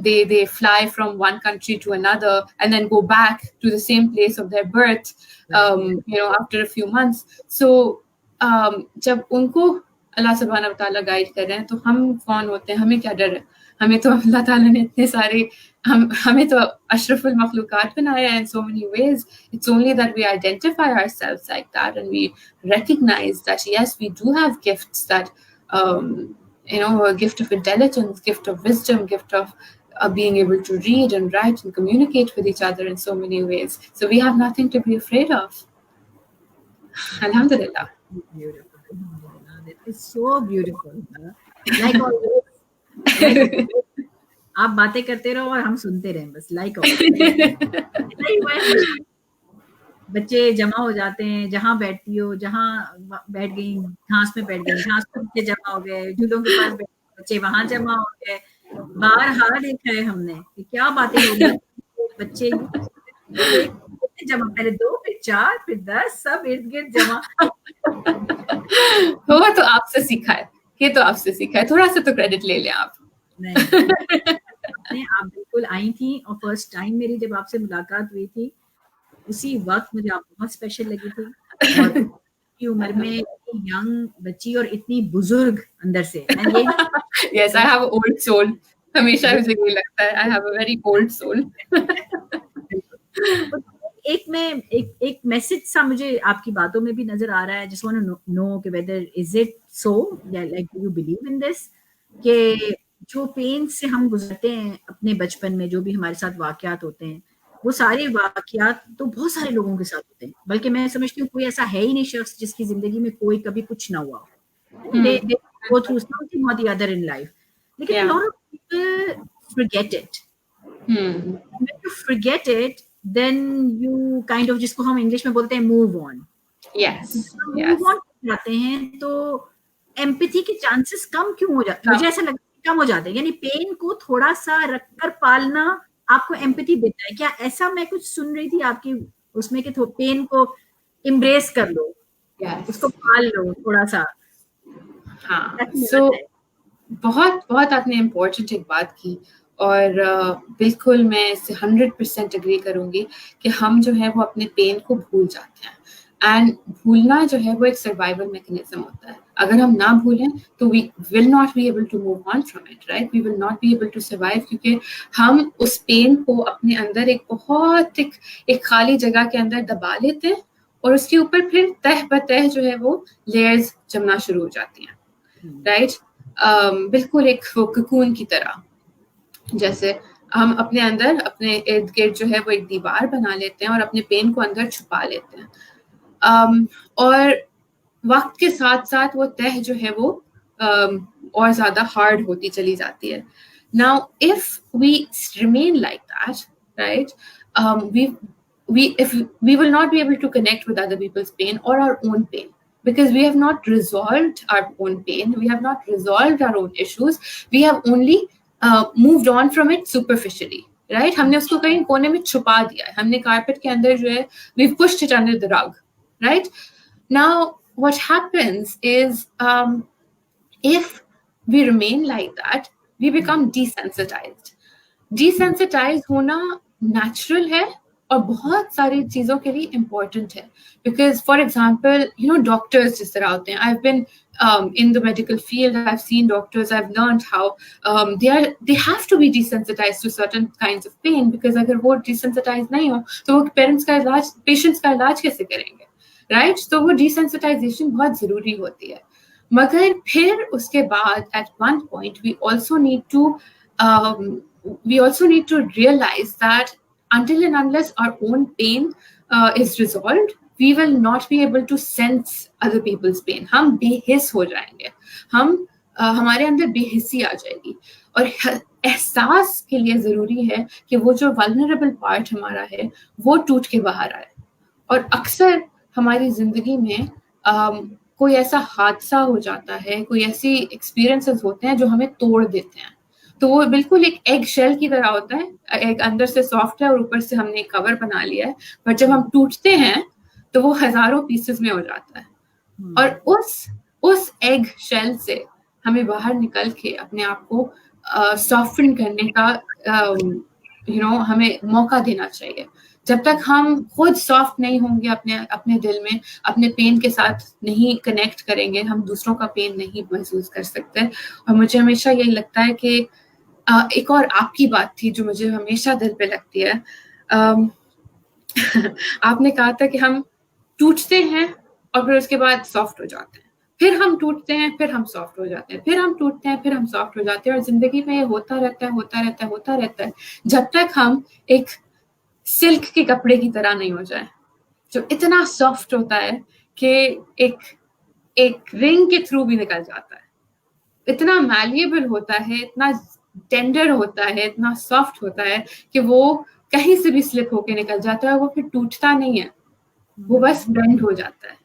they fly from one country to another and then go back to the same place of their birth after a few months. So जब उनको अल्लाह सुब्हानहू व तआला गाइड कर रहे हैं, तो हम कौन होते हैं? हमें क्या डर है? हमें तो अल्लाह ताला ने इतने सारे हमें तो अशरफुल मखलूकात बनाया है in so many ways. It's only that we identify ourselves like that, and we recognize that yes, we do have gifts, that a gift of intelligence, gift of wisdom, gift of being able to read and write and communicate with each other in so many ways. So we have nothing to be afraid of. Alhamdulillah. Beautiful. That is so beautiful. Like always. आप बातें करते रहो और हम सुनते रहें बस. Like बच्चे जमा हो जाते हैं, जहाँ बैठती हो, जहाँ बैठ गई, घास में बैठ गई, घास पर बच्चे जमा हो गए, झूलों के पास बच्चे वहां जमा हो गए. बार देखा है हमने कि क्या बातें हो रही, बच्चे जमा, पहले 2, फिर 4, फिर 10, सब इर्द गिर्द जमा. वो तो आपसे सीखा है, ये तो आपसे सीखा है, थोड़ा सा तो क्रेडिट ले लें आप. नहीं, आप बिल्कुल आई थी, और फर्स्ट टाइम मेरी जब आपसे मुलाकात हुई थी, उसी वक्त मुझे आप बहुत स्पेशल लगी थी. और की उम्र में इतनी यंग बच्ची और इतनी बुजुर्ग अंदर से. Yes, I have an old soul. हमेशा मुझे ये लगता है, I have a very old soul. एक मैसेज सा मुझे आपकी बातों में भी नजर आ रहा है. Just want to know कि whether is it so, like do you believe in this, कि जो पेन से हम गुजरते हैं अपने बचपन में, जो भी हमारे साथ वाकयात होते हैं, वो सारे वाकयात तो बहुत सारे लोगों के साथ होते हैं, बल्कि मैं समझती हूँ कोई ऐसा है ही नहीं शख्स जिसकी जिंदगी में कोई कभी कुछ ना हुआ. They go through something or the other in life. लेकिन a lot of people forget it. When you forget it, then you kind of, जिसको हम इंग्लिश में बोलते हैं, move on. Yes. Move on जाते हैं तो एम्पैथी के चांसेस कम क्यों हो जाते हैं? मुझे ऐसा लगता है कम हो जाते हैं. यानी पेन को थोड़ा सा रखकर पालना आपको एम्पैथी देता है क्या? ऐसा मैं कुछ सुन रही थी आपकी उसमें कि पेन को एम्ब्रेस कर लो, उसको पाल लो थोड़ा सा. हाँ, so बहुत आपने इम्पोर्टेंट एक बात की, और बिल्कुल मैं इससे 100% एग्री करूंगी कि हम जो है वो अपने पेन को भूल जाते हैं, एंड भूलना जो है वो एक सर्वाइवल मैकेनिज्म होता है। अगर हम ना भूलें तो we will not be able to move on from it, right, we will not be able to survive, क्योंकि हम उस पेन को अपने अंदर एक बहुत एक खाली जगह के अंदर दबा लेते हैं, और उसके ऊपर फिर तह ब तह जो है वो लेयर्स जमना शुरू हो जाती हैं, राइट। बिल्कुल एक वो ककून की तरह, जैसे हम अपने अंदर अपने इर्द गिर्द जो है वो एक दीवार बना लेते हैं और अपने पेन को अंदर छुपा लेते हैं, और वक्त के साथ साथ वो तह जो है वो और ज्यादा हार्ड होती चली जाती है। Now if we remain like that, right, we will not be able to connect with other people's pain or our own pain, because we have not resolved our own pain, we have not resolved our own issues, we have only moved on from it superficially, right? हमने उसको कहीं कोने में छुपा दिया है, हमने carpet के अंदर जो है we've pushed it under the rug, right? Now what happens is if we remain like that, we become desensitized. Desensitized होना natural है और बहुत सारी चीजों के लिए important है, because for example, you know, doctors जिस तरह होते हैं, I've been in the medical field, I've seen doctors, I've learned how they have to be desensitized to certain kinds of pain, because अगर वो desensitized नहीं हो तो वो patients का इलाज कैसे करेंगे, right? तो वो desensitization बहुत जरूरी होती है, मगर फिर उसके बाद at one point we also need to realize that until and unless our own pain is resolved, we will not be able to sense other people's pain. हम बेहिस हो जाएंगे, हमारे अंदर बेहिसी आ जाएगी, और एहसास के लिए जरूरी है कि वो जो वल्नरेबल पार्ट हमारा है वो टूट के बाहर आए। और अक्सर हमारी जिंदगी में कोई ऐसा हादसा हो जाता है, कोई ऐसी एक्सपीरियंसेस होते हैं जो हमें तोड़ देते हैं, तो वो बिल्कुल एक एग शेल की तरह होता है, एक अंदर से सॉफ्ट है और ऊपर से हमने एक कवर बना लिया है, पर जब हम टूटते हैं तो वो हजारों पीसेस में हो जाता है, और उस एग शेल से हमें बाहर निकल के अपने आप को सॉफ्टन करने का हमें मौका देना चाहिए। जब तक हम खुद सॉफ्ट नहीं होंगे अपने दिल में, अपने पेन के साथ नहीं कनेक्ट करेंगे, हम दूसरों का पेन नहीं महसूस कर सकते। और मुझे हमेशा यही लगता है कि एक और आपकी बात थी जो मुझे हमेशा दिल पे लगती है। आपने कहा था कि हम टूटते हैं और फिर उसके बाद सॉफ्ट हो जाते हैं, फिर हम टूटते हैं, फिर हम सॉफ्ट हो जाते हैं, फिर हम टूटते हैं, फिर हम सॉफ्ट हो जाते हैं, और जिंदगी में ये होता रहता है जब तक हम एक सिल्क के कपड़े की तरह नहीं हो जाए, जो इतना सॉफ्ट होता है कि एक रिंग के थ्रू भी निकल जाता है, इतना मैलिएबल होता है, इतना टेंडर होता है, इतना सॉफ्ट होता है कि वो कहीं से भी स्लिप होके निकल जाता है, वो फिर टूटता नहीं है, वो बस बेंड हो जाता है,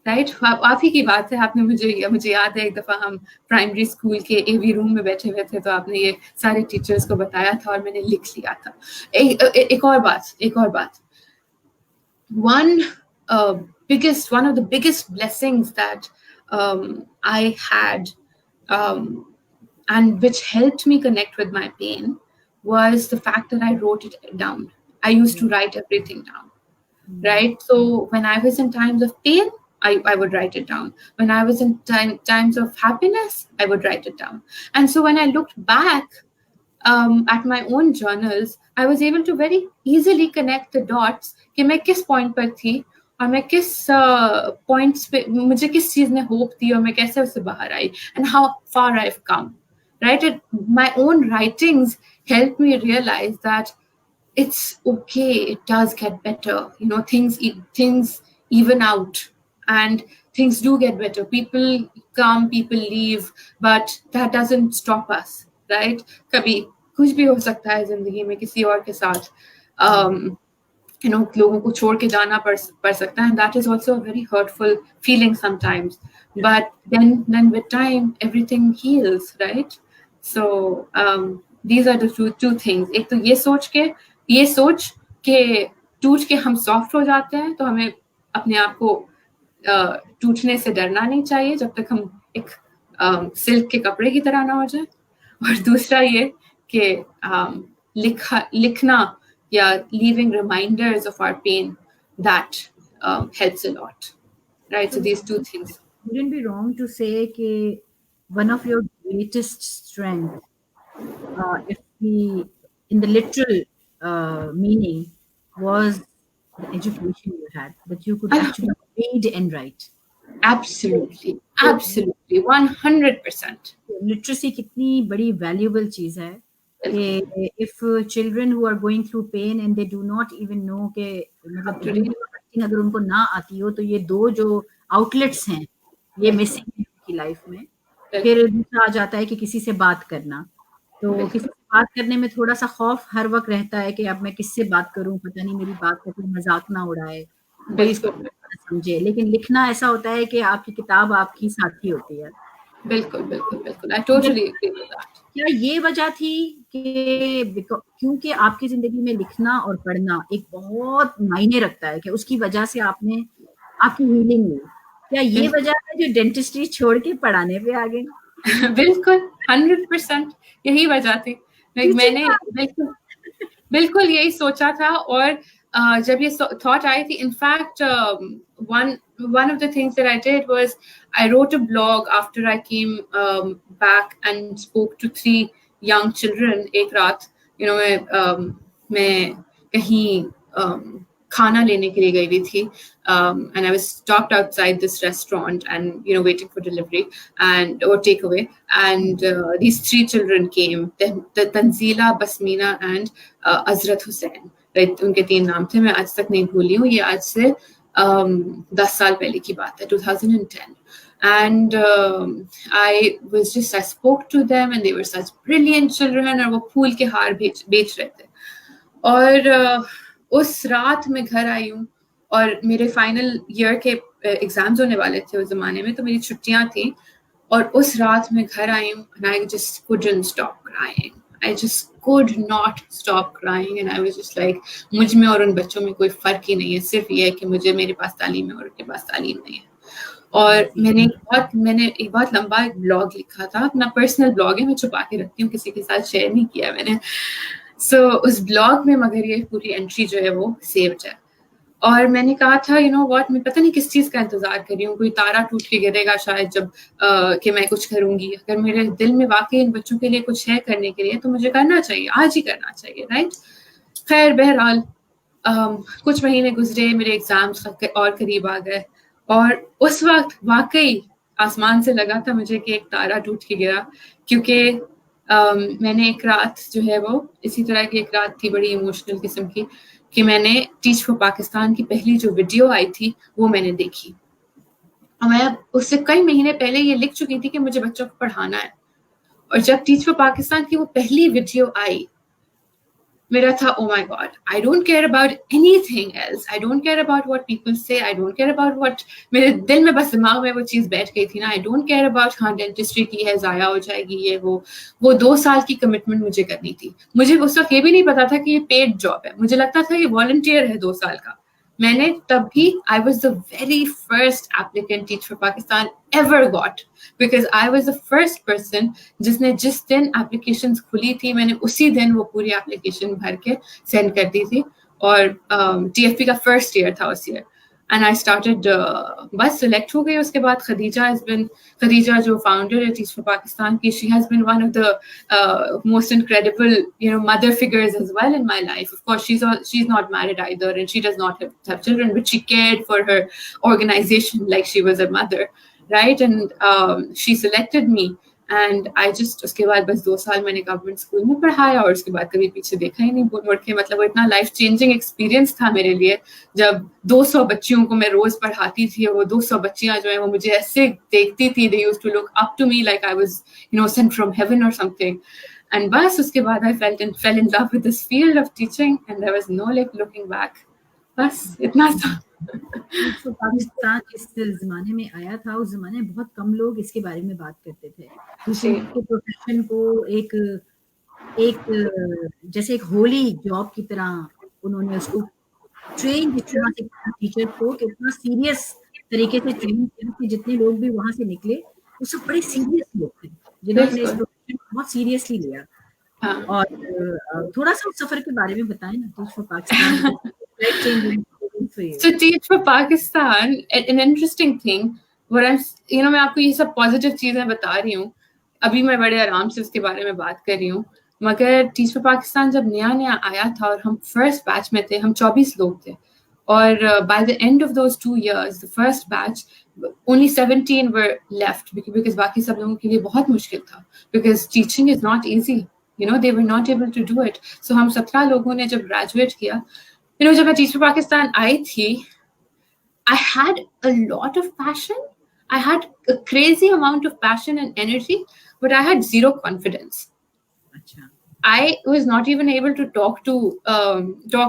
राइट। आप ही की बात है, आपने मुझे याद है एक दफा हम प्राइमरी स्कूल के एवी रूम में बैठे हुए थे, तो आपने ये सारे टीचर्स को बताया था और मैंने लिख लिया था। एक और बात, one of the biggest blessings that I had and which helped me connect with my pain was the fact that I wrote it down. I used to write everything down, right? So when I was in times of pain, I would write it down. When I was in times of happiness, I would write it down. And so when I looked back at my own journals, I was able to very easily connect the dots कि मैं किस point पर थी और मैं किस points पे मुझे किस चीज ने hope दी और मैं कैसे उससे बाहर आई, and how far I've come, right? My own writings helped me realize that it's okay, it does get better, things even out, and things do get better. People come, people leave, but that doesn't stop us, right? कभी कुछ भी हो सकता है जिंदगी में किसी और के साथ, लोगों को छोड़ के जाना पड़ सकता है, and that is also a very hurtful feeling sometimes, but then with time everything heals, right? So these are the two things. एक तो ये सोच के टूट के हम सॉफ्ट हो जाते हैं, तो हमें अपने आप को टूटने से डरना नहीं चाहिए जब तक हम एक सिल्क के कपड़े की तरह ना हो जाए। और दूसरा ये कि लिखना या leaving reminders of our pain, that helps a lot, right? So these two things. Wouldn't be wrong to say कि one of your greatest strength, if we, in the literal meaning, was the education you had, that you could actually read and write. Absolutely, absolutely, 100%. Literacy कितनी बड़ी valuable चीज है कि if children who are going through pain and they do not even know कि मतलब reading और writing अगर उनको ना आती हो तो ये दो जो outlets हैं ये missing है उनकी लाइफ में। फिर दूसरा आ जाता है कि किसी से बात करना, तो किसी से बात करने में थोड़ा सा खौफ हर वक्त रहता है कि अब मैं किससे बात करूं, पता नहीं मेरी बात का कोई मजाक ना उड़ाए, कोई इसको ना समझे। लेकिन लिखना ऐसा होता है कि आपकी किताब आपकी साथी होती है। बिल्कुल बिल्कुल बिल्कुल, I totally agree with that. क्या ये वजह थी कि क्योंकि आपकी जिंदगी में लिखना और पढ़ना एक बहुत मायने रखता है कि उसकी वजह से आपने आपकी हीलिंग हुई, क्या ये वजह है जो डेंटिस्ट्री छोड़ के पढ़ाने पे आ गए? बिल्कुल 100% यही वजह थी। मैंने बिल्कुल यही सोचा था और जब ये थॉट आई थी, in fact one of the things that I did was I wrote a blog after I came back and spoke to 3 young children एक रात, मैं कहीं खाना लेने के लिए गई हुई थी, and I was stopped outside this restaurant and waiting for delivery or takeaway, and these 3 children came, Tanzila, Basmina and Azrat Hussain, right? उनके 3 नाम थे, मैं आज तक नहीं भूली हूँ। ये आज से 10 साल पहले की बात है, 2010. And I spoke to them and they were such brilliant children, और वो फूल के हार बेच रहे थे। और उस रात मैं घर आई हूँ और मेरे फाइनल ईयर के एग्जाम्स होने वाले थे उस जमाने में, तो मेरी छुट्टियां थी और उस रात मैं घर आई हूँ and I just couldn't stop crying. I just could not stop crying and I was just like, मुझ में और उन बच्चों में कोई फर्क ही नहीं है, सिर्फ ये है कि मुझे मेरे पास तालीम है और उनके पास तालीम नहीं है। और मैंने एक बहुत लंबा एक ब्लॉग लिखा था, अपना पर्सनल ब्लॉग है, मैं छुपा के रखती हूँ, किसी के साथ शेयर नहीं किया मैंने। उस ब्लॉग में मगर ये पूरी एंट्री जो है वो सेव्ड है। और मैंने कहा था व्हाट, मैं पता नहीं किस चीज़ का इंतजार कर रही हूँ, कोई तारा टूट के गिरेगा शायद जब कि मैं कुछ करूँगी। अगर मेरे दिल में वाकई इन बच्चों के लिए कुछ है करने के लिए तो मुझे करना चाहिए, आज ही करना चाहिए, राइट? खैर बहरहाल कुछ महीने गुजरे, मेरे एग्जाम्स और करीब आ गए और उस वक्त वाकई आसमान से लगा था मुझे कि एक तारा टूट के गिरा, क्योंकि मैंने एक रात जो है वो इसी तरह की एक रात थी, बड़ी इमोशनल किस्म की, कि मैंने टीच फॉर पाकिस्तान की पहली जो वीडियो आई थी वो मैंने देखी। और मैं उससे कई महीने पहले ये लिख चुकी थी कि मुझे बच्चों को पढ़ाना है, और जब टीच फॉर पाकिस्तान की वो पहली वीडियो आई, मेरा था oh my god, I don't care about anything else, I don't care about what people say, I don't care about what, मेरे दिल में बस दिमाग में वो चीज़ बैठ गई थी ना, I don't care about हाँ डेंटिस्ट्री की है, ज़ाया हो जाएगी ये वो 2 साल की कमिटमेंट मुझे करनी थी। मुझे उस वक्त ये भी नहीं पता था कि ये पेड जॉब है, मुझे लगता था ये वॉलंटियर है 2 साल का। मैंने तब भी I was the very first applicant Teach for Pakistan ever got, because I was the first person जिसने जिस दिन एप्लीकेशंस खुली थी मैंने उसी दिन वो पूरी एप्लीकेशन भर के सेंड कर दी थी। और TFP का फर्स्ट ईयर था उस ईयर, एंड आई स्टार्टेड, बस सिलेक्ट हो गई। उसके बाद खदीजा जो फाउंडर है टीच फॉर पाकिस्तान की, she has been one of the most incredible mother figures as well in my life. Of course she's not married either and she does not have children, but she cared for her organization like she was a mother, right? And she selected me and I just, उसके बाद बस 2 साल मैंने government school में पढ़ाया और उसके बाद कभी पीछे देखा ही नहीं मुड़ के। मतलब वो इतना लाइफ चेंजिंग एक्सपीरियंस था मेरे लिए, जब 200 बच्चियों को मैं रोज पढ़ाती थी और वो 200 बच्चियां जो है वो मुझे ऐसे देखती थी, they used to look up to me like I was sent from heaven or something. And बस उसके बाद I fell in love with this field of teaching and there was no looking back. बस इतना था। तो पाकिस्तान इस जमाने में आया था, उस जमाने में बहुत कम लोग इसके बारे में बात करते थे। टीचिंग के प्रोफेशन को एक जैसे एक होली जॉब की तरह उन्होंने उसको ट्रेन जितना टीचर को कितना सीरियस तरीके से ट्रेन किया कि जितने लोग भी वहां से निकले वो सब बड़े सीरियस लोग थे जिन्होंने इस प्रोफेशन को बहुत सीरियसली लिया। हाँ। और थोड़ा सा उस सफर के बारे में बताएं ना, teach for Pakistan, life changing experience for you. So Teach for Pakistan, an interesting thing, what I'm, मैं आपको ये सब पॉजिटिव चीजें बता रही हूँ, अभी मैं बड़े आराम से उसके बारे में बात कर रही हूँ, मगर टीच फॉर पाकिस्तान जब नया नया आया था और हम फर्स्ट बैच में थे, हम 24 लोग थे, और by the end of those 2 years, the first batch, only 17 were left because बाकी सब लोगों के लिए बहुत मुश्किल था, because teaching is not easy, they were not able to do it. So हम 17 लोगों ने जब ग्रेजुएट किया, जब मैं टीच फॉर पाकिस्तान आई थी, I had a lot of passion. I had a crazy amount of passion and energy, but I had zero confidence. अच्छा. I was not even able to talk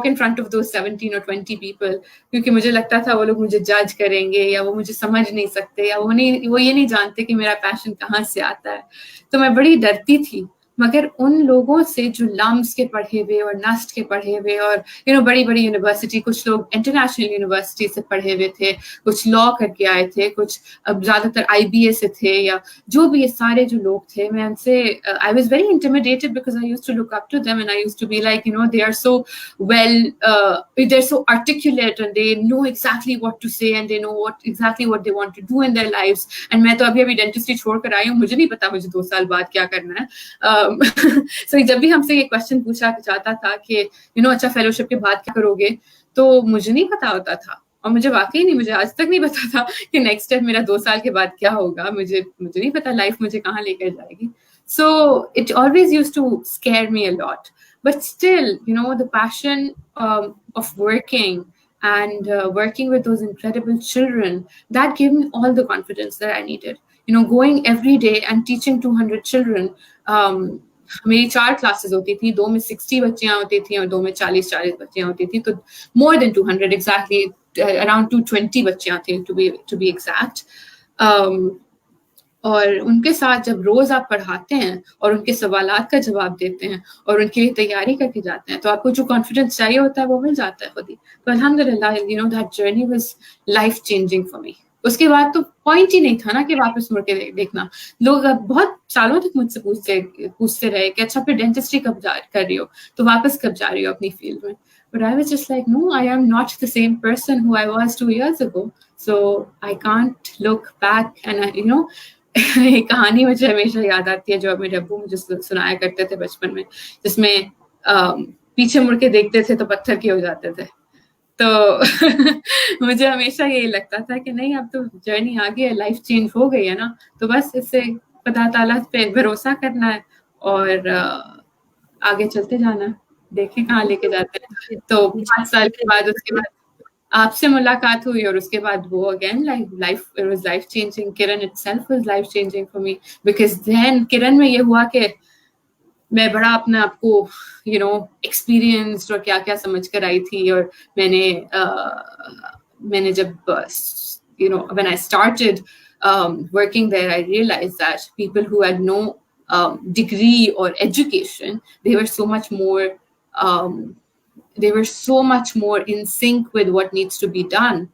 in front of those 17 or 20 people, क्योंकि मुझे लगता था वो लोग मुझे जज करेंगे, या वो मुझे समझ नहीं सकते, या वो ये नहीं जानते कि मेरा पैशन कहाँ से आता है. तो मैं बड़ी डरती थी. मगर उन लोगों से जो लम्स के पढ़े हुए और नस्ट के पढ़े हुए और बड़ी बड़ी यूनिवर्सिटी, कुछ लोग इंटरनेशनल यूनिवर्सिटी से पढ़े हुए थे, कुछ लॉ करके आए थे, कुछ ज्यादातर IBA से थे, या जो भी ये सारे जो लोग थे, मैं उनसे I was very intimidated because I used to look up to them and I used to be like they are so well, they are so articulate and they know exactly what to say and they know exactly what they want to do in their lives. And मैं तो अभी dentistry छोड़कर आई हूँ, मुझे नहीं पता मुझे 2 साल बाद क्या करना है. So, जब भी हमसे ये क्वेश्चन पूछा जाता था कि अच्छा फेलोशिप के बाद क्या करोगे, तो मुझे नहीं पता होता था, और मुझे वाकई नहीं, मुझे आज तक नहीं पता था कि नेक्स्ट स्टेप मेरा 2 साल के बाद क्या होगा. मुझे नहीं पता लाइफ मुझे कहाँ लेकर जाएगी. So it always used to scare me a lot, but still the passion of working and working with those incredible children, that gave me all the confidence that I needed. Going every day and teaching 200 children. मेरी 4 classes होती थी, 2 में 60 बच्चियां होती थी और 2 में 40 बच्चियां होती थी, तो मोर देन 200 एग्जैक्टली, अराउंड 220 बच्चियां थी टू बी एग्जैक्ट. और उनके साथ जब रोज आप पढ़ाते हैं और उनके सवालात का जवाब देते हैं और उनके लिए तैयारी करके जाते हैं, तो आपको जो कॉन्फिडेंस चाहिए होता है वो मिल जाता है खुद ही. तो अल्हम्दुलिल्लाह that journey was life changing for मी. उसके बाद तो पॉइंट ही नहीं था ना कि वापस मुड़ के देखना. लोग बहुत सालों तक मुझसे पूछते रहे कि अच्छा फिर डेंटिस्ट्री कब कर रही हो, तो वापस कब जा रही हो अपनी फील्ड में. But I was just like, no, I am not the same person who I was 2 years ago. So I can't look back and एक कहानी मुझे हमेशा याद आती है जो मेरे अब्बू मुझे सुनाया करते थे बचपन में, जिसमें पीछे मुड़ के देखते थे तो पत्थर के हो जाते थे. तो मुझे हमेशा ये लगता था कि नहीं, अब तो जर्नी आ गई है, लाइफ चेंज हो गई है ना, तो बस इससे खुदा ताला पे भरोसा करना है और आगे चलते जाना है, देखें कहाँ लेके जाते हैं. तो 5 साल के बाद उसके बाद आपसे मुलाकात हुई और उसके बाद वो again life, it was life changing. Kiran itself was life changing for me, because then Kiran में ये हुआ कि मैं बड़ा अपने आप को एक्सपीरियंस्ड और क्या क्या समझ कर आई थी. और मैंने जब when I started working there, I realized that people who had no degree or education, they were so much more in sync with what needs to be done,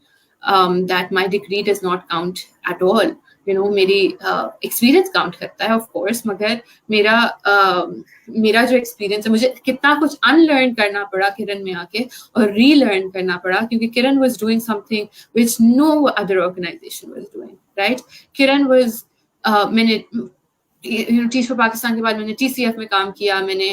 that my degree does not count at all. मेरी experience count करता है of course, मगर मेरा जो experience है, मुझे कितना कुछ अनलर्न करना पड़ा किरण में आके और रीलर्न करना पड़ा, क्योंकि Kiran was doing something which no other organization was doing. Right, Kiran was, मैंने टीच फॉर पाकिस्तान के बाद मैंने TCF में काम किया. मैंने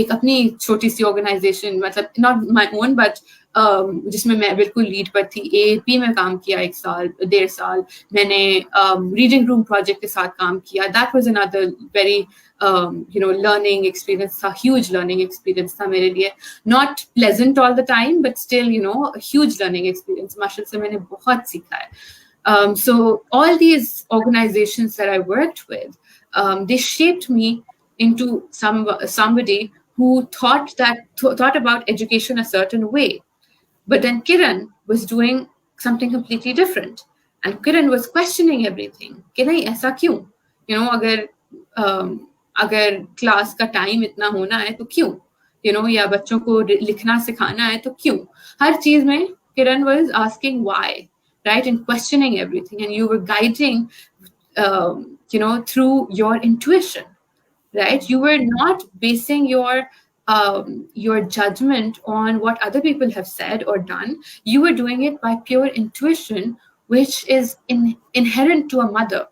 एक अपनी छोटी सी ऑर्गेनाइजेशन, मतलब नॉट माय ओन बट जिसमें मैं बिल्कुल लीड पर थी, AAP में काम किया 1.5 साल. मैंने रीडिंग रूम प्रोजेक्ट के साथ काम किया. That was another very learning experience था, ह्यूज लर्निंग एक्सपीरियंस था मेरे लिए. Not pleasant all the time, but still huge learning experience. माशाल्लाह से मैंने बहुत सीखा है. So all these organizations that I worked with, they shaped me into somebody who thought about education a certain way. But then Kiran was doing something completely different, and Kiran was questioning everything. कि नहीं ऐसा क्यों? अगर class का time इतना होना है तो क्यों? या बच्चों को लिखना सिखाना है तो क्यों? हर चीज में Kiran was asking why, right, and questioning everything, and you were guiding through your intuition, right? You were not basing your judgment on what other people have said or done. You were doing it by pure intuition, which is inherent to a mother,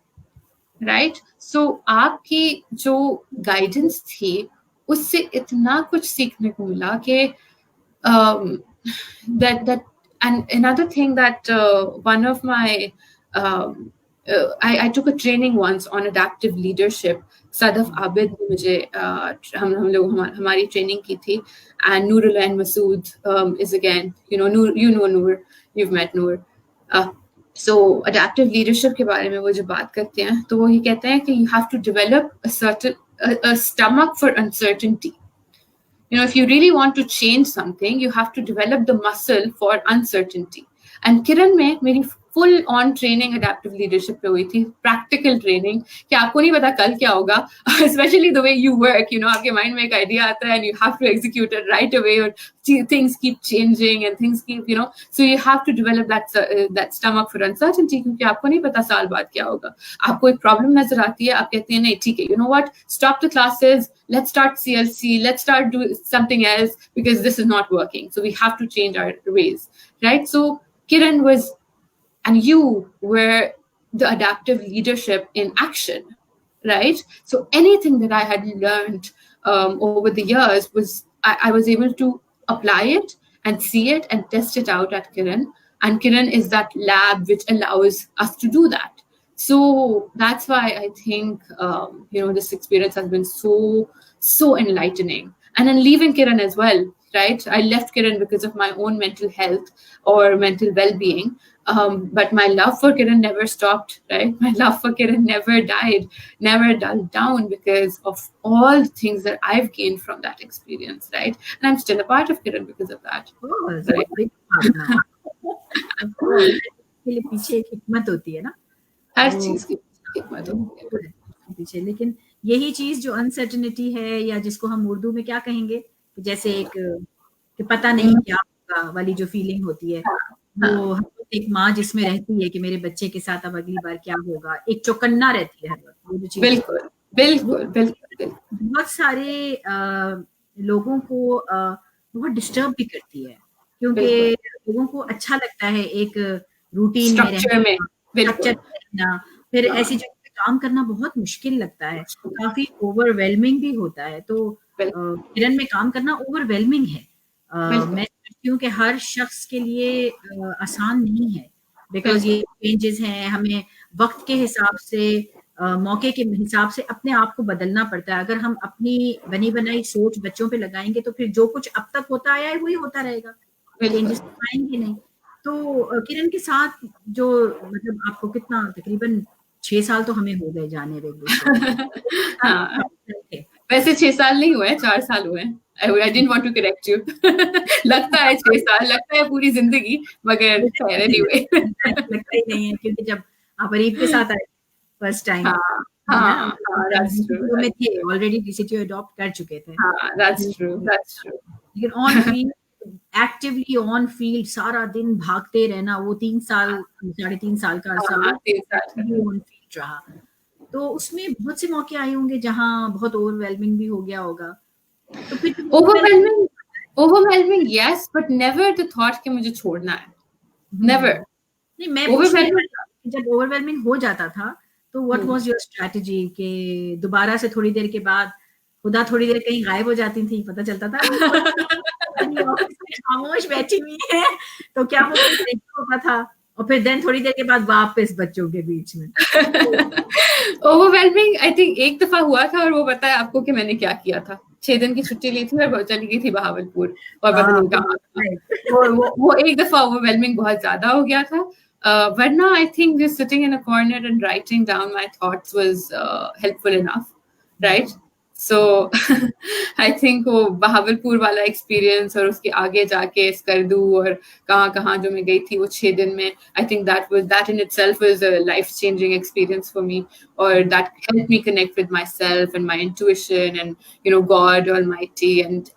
right? So आपकी जो guidance थी उससे इतना कुछ सीखने को मिला कि um, that and another thing that one of my I took a training once on adaptive leadership. Sadaf Abid ने मुझे हम लोग हमारी training की थी, and Noorul and Masood is again, Noor, Noor, you've met Noor. So adaptive leadership के बारे में वो जब बात करते हैं तो वो ये कहते हैं कि you have to develop a stomach for uncertainty. If you really want to change something, you have to develop the muscle for uncertainty. And Kiran में मेरी full on training adaptive leadership पे हुई थी, practical training कि आपको नहीं पता कल क्या होगा, especially the way you work, आपके mind में एक idea आता है and you have to execute it right away, or things keep changing and things keep, so you have to develop that stomach for uncertainty क्योंकि आपको नहीं पता साल बाद क्या होगा. आपको एक problem नजर आती है, आप कहते हैं नहीं ठीक है, you know what, stop the classes, let's start CLC, let's start doing something else because this is not working. So we have to change our ways, right? So Kiran was, and you were the adaptive leadership in action, right? So anything that I had learned over the years was, I was able to apply it and see it and test it out at Kiran. And Kiran is that lab which allows us to do that. So that's why I think, this experience has been so enlightening. And then leaving Kiran as well, right? I left Kiran because of my own mental health or mental well-being. But my love for Kiran never stopped, right? My love for Kiran never died, never dulled down because of all the things that I've gained from that experience, right? And I'm still a part of Kiran because of that. Oh, that's right? Big पीछे एक हिकमत होती है ना, हर चीज की हिकमत होती है पीछे. लेकिन यही चीज जो अनसर्टेनिटी है, या जिसको हम उर्दू में क्या कहेंगे, जैसे एक कि पता नहीं क्या होगा वाली जो फीलिंग होती है, वो एक माँ जिसमें रहती है कि मेरे बच्चे के साथ अब अगली बार क्या होगा, एक चौकन्ना रहती है हर वक्त. वो जो चीज बिल्कुल बिल्कुल बिल्कुल बहुत सारे लोगों को बहुत डिस्टर्ब भी करती है, क्योंकि लोगों को अच्छा लगता है एक रूटीन में रहना, फिर ऐसी जगह पे काम करना बहुत मुश्किल लगता है, काफी ओवरवेलमिंग भी होता है. तो किरण में काम करना ओवरवेलमिंग है. मैं समझती हूँ कि हर शख्स के लिए आसान नहीं है, बिकॉज ये चेंजेस हैं, हमें वक्त के हिसाब से, मौके के हिसाब से अपने आप को बदलना पड़ता है. अगर हम अपनी बनी बनाई सोच बच्चों पे लगाएंगे तो फिर जो कुछ अब तक होता आया है वही होता रहेगा, चेंजेस आएंगे नहीं. तो किरण के साथ जो, मतलब आपको कितना, तकरीबन 6 साल तो हमें हो गए जाने वैसे 6 साल नहीं हुए, 4 साल हुए. I didn't want to correct you. लगता है 6 साल, लगता है पूरी जिंदगी, मगर anyway. लगता ही नहीं है, क्योंकि जब आप अरीब के साथ आए फर्स्ट टाइम, में थे ऑलरेडी, DCTO अडॉप्ट कर चुके थे. That's true. लेकिन on field, actively on field सारा दिन भागते रहना, वो 3 साल 3.5 साल का अर्सा ऑन फील्ड रहा. तो उसमें बहुत से मौके आए होंगे जहाँ बहुत ओवरवेलमिंग भी हो गया होगा. तो फिर overwhelming yes, but never the thought कि मुझे छोड़ना है. Never. नहीं, मैं जब ओवरवेलमिंग हो जाता था तो व्हाट वाज योर स्ट्रेटजी, कि दोबारा से थोड़ी देर के बाद खुदा थोड़ी देर कहीं गायब हो जाती थी, पता चलता था खामोश बैठी हुई है, तो क्या वो होता था, और फिर देन थोड़ी देर के बाद वापस बच्चों के बीच में. ओवरवेलमिंग आई थिंक एक दफा हुआ था, और वो पता है आपको कि मैंने क्या किया था. 6 दिन की छुट्टी ली थी और चली गई थी बहावलपुर, और पता नहीं कहाँ. वो एक दफा ओवरवेलमिंग बहुत ज्यादा हो गया था. वरना I think just sitting in a corner and writing down my thoughts was helpful enough, right? So I think वो बहावलपुर वाला एक्सपीरियंस और उसके आगे जाके स्कर्दू और कहाँ जो मैं गई थी वो 6 दिन में, I think that in itself was a life-changing experience for me, or that helped me connect with myself and my intuition and God Almighty and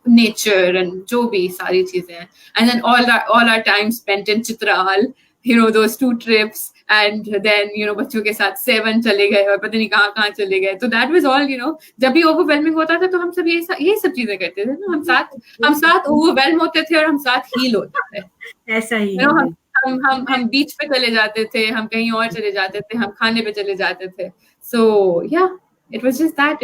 nature and जो भी सारी चीजें. And then all our time spent in Chitral, those 2 trips, and then बच्चों के साथ 7 चले गए और पता नहीं कहाँ कहाँ चले गए. तो दैट वाज ऑल. जब भी ओवरवेलमिंग होता था तो हम सब ये सब चीजें करते थे ना. हम साथ ओवरवेलम होते थे और हम साथ हील होते थे. ऐसा ही है. हम बीच पे चले जाते थे, हम कहीं और चले जाते थे, हम खाने पे चले जाते थे. So yeah, it was just that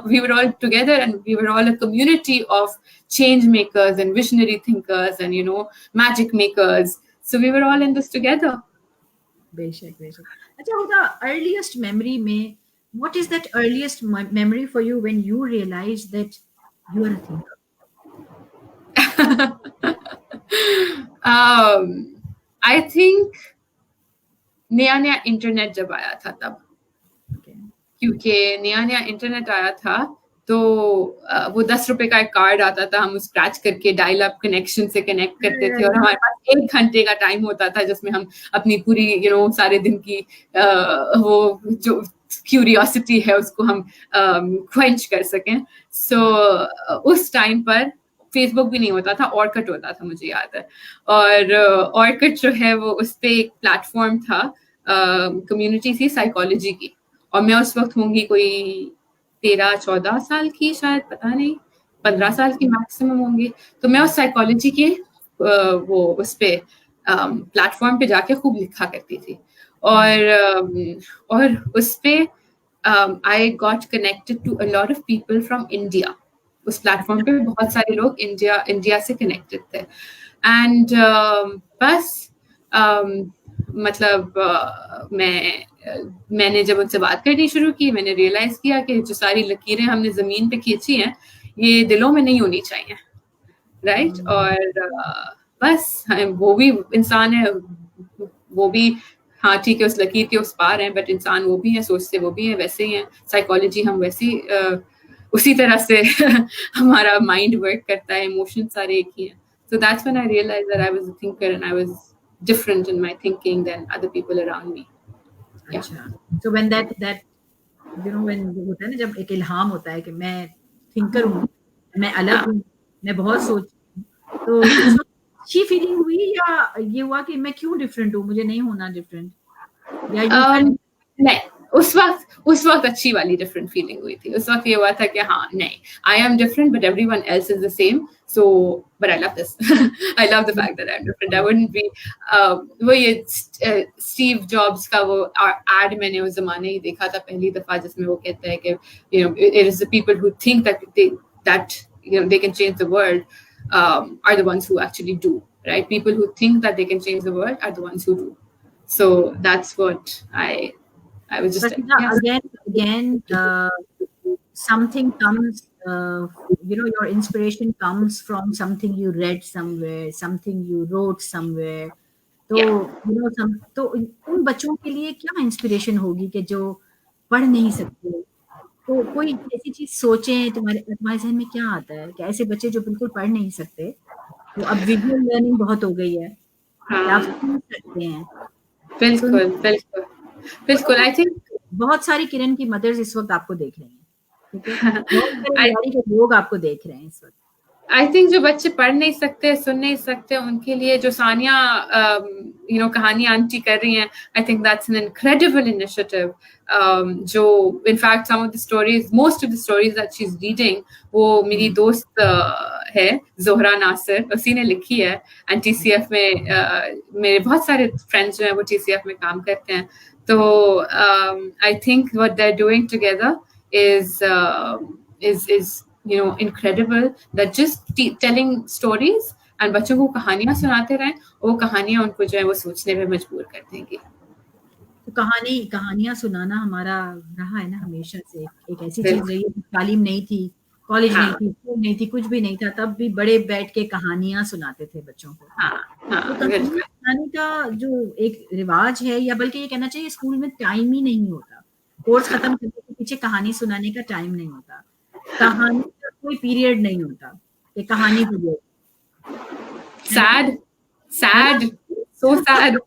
we were all together and we were all a community of change makers and visionary thinkers and magic makers. So we were all in this together. बेशक बेशक. अच्छा, होता earliest memory में, what is that earliest memory for you when you realized that you are a thinker? I think नया नया internet जब आया था तब. क्योंकि नया इंटरनेट आया था तो वो 10 रुपए का एक कार्ड आता था, हम स्क्रैच करके डायल अप कनेक्शन से कनेक्ट करते थे और हमारे पास 1 घंटे का टाइम होता था जिसमें हम अपनी पूरी सारे दिन की वो जो क्यूरियोसिटी है उसको हम क्वेंच कर सकें. सो उस टाइम पर फेसबुक भी नहीं होता था, ऑर्कुट होता था, मुझे याद है. और ऑर्कुट जो है वो उस पर एक प्लेटफॉर्म था, कम्युनिटी थी साइकोलॉजी की. और मैं उस वक्त होंगी कोई 13-14 साल की, शायद पता नहीं 15 साल की मैक्सिमम होंगी. तो मैं उस साइकोलॉजी के वो उस पे प्लेटफॉर्म पे जाके खूब लिखा करती थी. और उस पे I got connected to a lot of people from India. उस प्लेटफॉर्म पे बहुत सारे लोग इंडिया से कनेक्टेड थे. एंड बस मतलब मैंने जब उनसे बात करनी शुरू की, मैंने रियलाइज किया कि जो सारी लकीरें हमने जमीन पे खींची हैं ये दिलों में नहीं होनी चाहिए, राइट. और बस वो भी इंसान है, वो भी हाँ ठीक है उस लकीर के उस पार हैं, बट इंसान वो भी है, सोचते वो भी है, वैसे ही है. साइकोलॉजी हम वैसी उसी तरह से हमारा माइंड वर्क करता है, इमोशन सारे एक ही हैं. So that's when I realized that I was a thinker and I was different in my thinking than other people around me. Yeah. So when that when होता है ना जब एक इल्हाम होता है कि मैं थिंकर हूँ, मैं अलग हूँ, मैं बहुत सोचती हूँ, तो अच्छी फीलिंग हुई या ये हुआ कि मैं क्यों डिफरेंट हूँ, मुझे नहीं होना डिफरेंट, या नहीं, उस वक्त अच्छी वाली डिफरेंट फीलिंग हुई थी. उस वक्त ये हुआ था कि हाँ नहीं, I am different but everyone else is the same. So, but I love this. I love the fact that I'm different. I wouldn't be. वो ये Steve Jobs का वो ad मैंने उस ज़माने ही देखा था पहली दफा, जिसमें वो कहता है कि it is the people who think that they can change the world are the ones who actually do, right? People who think that they can change the world are the ones who do. So that's what I was just. But again, something comes. Your inspiration comes from something you read somewhere, something you wrote somewhere. तो तो उन बच्चों के लिए क्या inspiration होगी कि जो पढ़ नहीं सकते, तो कोई ऐसी चीज सोचें. तुम्हारे जहन में क्या आता है कि ऐसे बच्चे जो बिल्कुल पढ़ नहीं सकते, तो अब विजुअल लर्निंग बहुत हो गई है, आप सुन सकते हैं. बिल्कुल. आई थिंक बहुत सारी किरण की मदर्स इस वक्त आपको देख रही हैं, लोग आपको देख रहे हैं इस वक्त. आई थिंक जो बच्चे पढ़ नहीं सकते, सुन नहीं सकते, उनके लिए जो सानिया कहानी आंटी कर रही हैं, I think that's an incredible initiative. जो in fact some of the stories, most of the stories that she is reading, वो मेरी दोस्त है जोहरा नासिर, उसी ने लिखी है. एंड TCF में मेरे बहुत सारे फ्रेंड्स जो हैं वो TCF में काम करते हैं. तो I think what they are doing together is incredible, that just telling stories and बच्चों को कहानियां सुनाते रहें, वो कहानियां उनको जो है वो सोचने में मजबूर कर देंगी. तो कहानियां सुनाना हमारा रहा है ना हमेशा से. एक ऐसी चीज रही है, तालीम नहीं थी, कॉलेज नहीं थी, स्कूल नहीं थी, कुछ भी नहीं था, तब भी बड़े बैठ के कहानियां सुनाते थे बच्चों को. तो कहानी सुनाने का जो एक रिवाज है, या बल्कि ये कहना चाहिए स्कूल में टाइम ही नहीं होता, कोर्स खत्म करने के पीछे कहानी सुनाने का टाइम नहीं होता, कहानी का कोई पीरियड नहीं होता कि कहानी पीरियड. Sad so sad.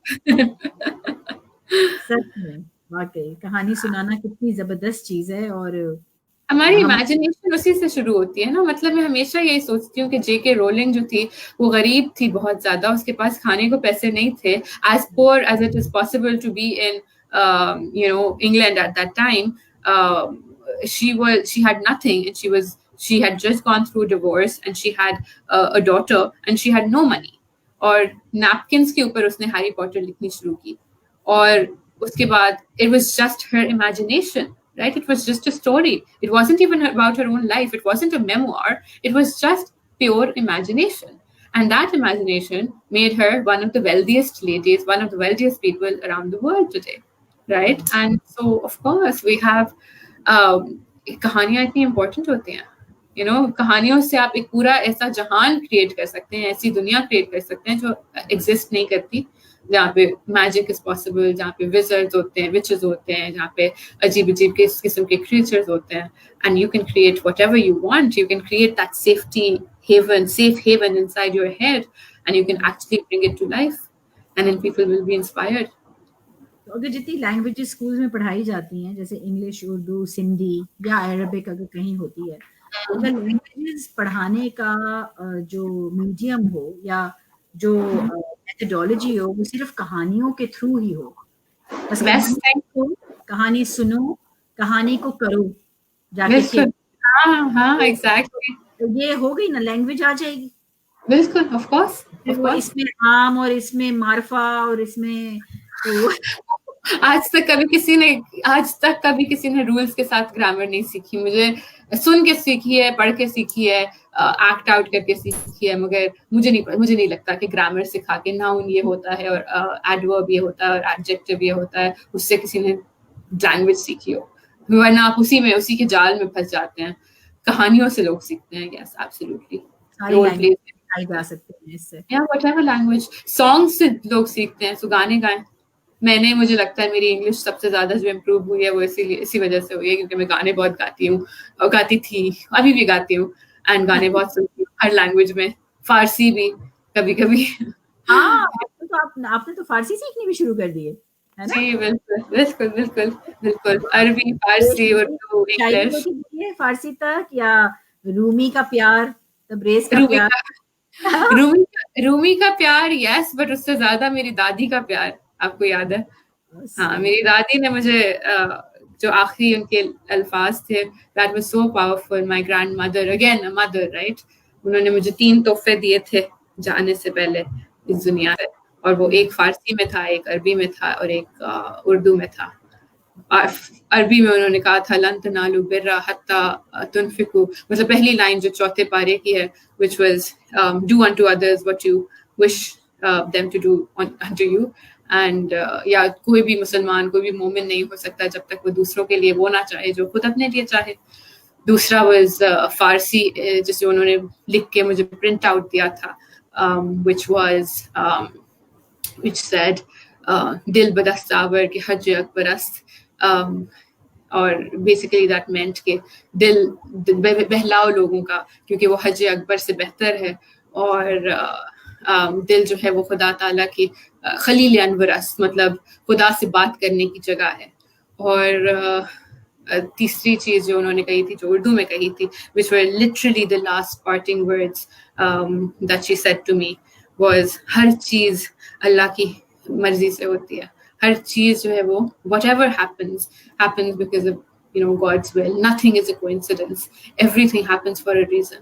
सच में वाकई कहानी सुनाना कितनी जबरदस्त चीज है. और हमारी इमेजिनेशन उसी से शुरू होती है ना, मतलब मैं हमेशा यही सोचती हूँ कि जेके रोलिंग जो थी वो गरीब थी बहुत ज्यादा, उसके पास खाने को पैसे नहीं थे, as poor as it is possible to be in England at that time. She had nothing, and she had just gone through divorce, and she had a daughter, and she had no money. और napkins के ऊपर उसने Harry Potter लिखनी शुरू की, और उसके बाद it was just her imagination, right? It was just a story. It wasn't even about her own life. It wasn't a memoir. It was just pure imagination. And that imagination made her one of the wealthiest ladies, one of the wealthiest people around the world today, right? And so, of course, we have कहानियां इतनी important होती हैं, कहानियों से आप एक पूरा ऐसा जहान क्रिएट कर सकते हैं, ऐसी दुनिया क्रिएट कर सकते हैं जो एग्जिस्ट नहीं करती, जहाँ पे मैजिक इज पॉसिबल, जहाँ पे विजर्ड्स होते हैं, विचेस होते हैं, जहाँ पे अजीब अजीब किस्म के क्रिएचर्स होते हैं, and you can create whatever you want. You can create that safe haven inside your head, and you can actually bring it to life, and then people will be inspired. तो अगर जितनी languages school में पढ़ाई जाती हैं, जैसे English, Urdu, Sindhi या Arabic अगर कहीं होती है, अगर लैंग्वेजेस पढ़ाने का जो मीडियम हो या जो मेथोडोलॉजी हो, वो सिर्फ कहानियों के थ्रू ही हो, बस कहानी सुनो, कहानी को करो जाके, हाँ एग्जैक्टली, तो ये हो गई ना, लैंग्वेज आ जाएगी. बिल्कुल, ऑफ कोर्स. इसमें आम और इसमें मार्फा और इसमें आज तक कभी किसी ने रूल्स के साथ ग्रामर नहीं सीखी. मुझे सुन के सीखी है, पढ़ के सीखी है, एक्ट आउट करके सीखी है, मगर मुझे नहीं लगता कि ग्रामर सिखा के नाउन ये होता है और एडवर्ब ये होता है और एडजेक्टिव ये होता है, उससे किसी ने लैंग्वेज सीखी हो. वरना आप उसी के जाल में फंस जाते हैं. कहानियों से लोग सीखते हैं. Yes, absolutely. जा सकते हैं इससे. या व्हाटएवर लैंग्वेज, सॉन्ग से लोग सीखते हैं, सो गाने गाएं. मुझे लगता है मेरी इंग्लिश सबसे ज्यादा जो इम्प्रूव हुई है वो इसी वजह से हुई है, क्योंकि मैं गाने बहुत गाती हूँ, और गाती थी, अभी भी गाती हूँ, एंड गाने बहुत सुनती हूँ हर लैंग्वेज में, फारसी भी कभी कभी. हाँ, आपने तो फारसी सीखनी भी शुरू कर दी है ना? जी बिल्कुल बिल्कुल बिल्कुल बिल्कुल. अरबी, फारसी, उर्दू, इंग्लिश. फारसी तक, या रूमी का प्यार, तबरेज का प्यार? रूमी का प्यार, यस, बट उससे ज्यादा मेरी दादी का प्यार. आपको याद है? हाँ, मेरी दादी ने मुझे जो आखिरी उनके अल्फाज थे, that was so powerful. My grandmother, again a mother, right? उन्होंने मुझे 3 तोहफे दिए थे जाने से पहले इस दुनिया से, और वो एक फारसी में था, एक अरबी में था, और एक उर्दू में था. अरबी में उन्होंने कहा था लन तनालु बिर्रा हत्ता तुनफिकु, मतलब पहली लाइन जो चौथे पारे की है, which was do unto others what you wish them to do unto you. And या कोई भी मुसलमान, कोई भी मोमिन नहीं हो सकता जब तक वो दूसरों के लिए वो ना चाहे जो खुद अपने लिए चाहे. दूसरा वाज फारसी, जिसे उन्होंने लिख के मुझे प्रिंट आउट दिया था, which said दिल बदस्तावर के हज अकबरस्त, और बेसिकली दैट मेंट के दिल बहलाओ लोगों का, क्योंकि वो हज अकबर से बेहतर है, और दिल जो है वो खुदा ताला की खलील अनवरस, मतलब खुदा से बात करने की जगह है. और तीसरी चीज जो उन्होंने कही थी, जो उर्दू में कही थी, which were literally the last parting words that she said to me, was हर चीज अल्लाह की मर्जी से होती है. हर चीज जो है वो whatever happens because of God's will. Nothing is a coincidence. Everything happens for a reason.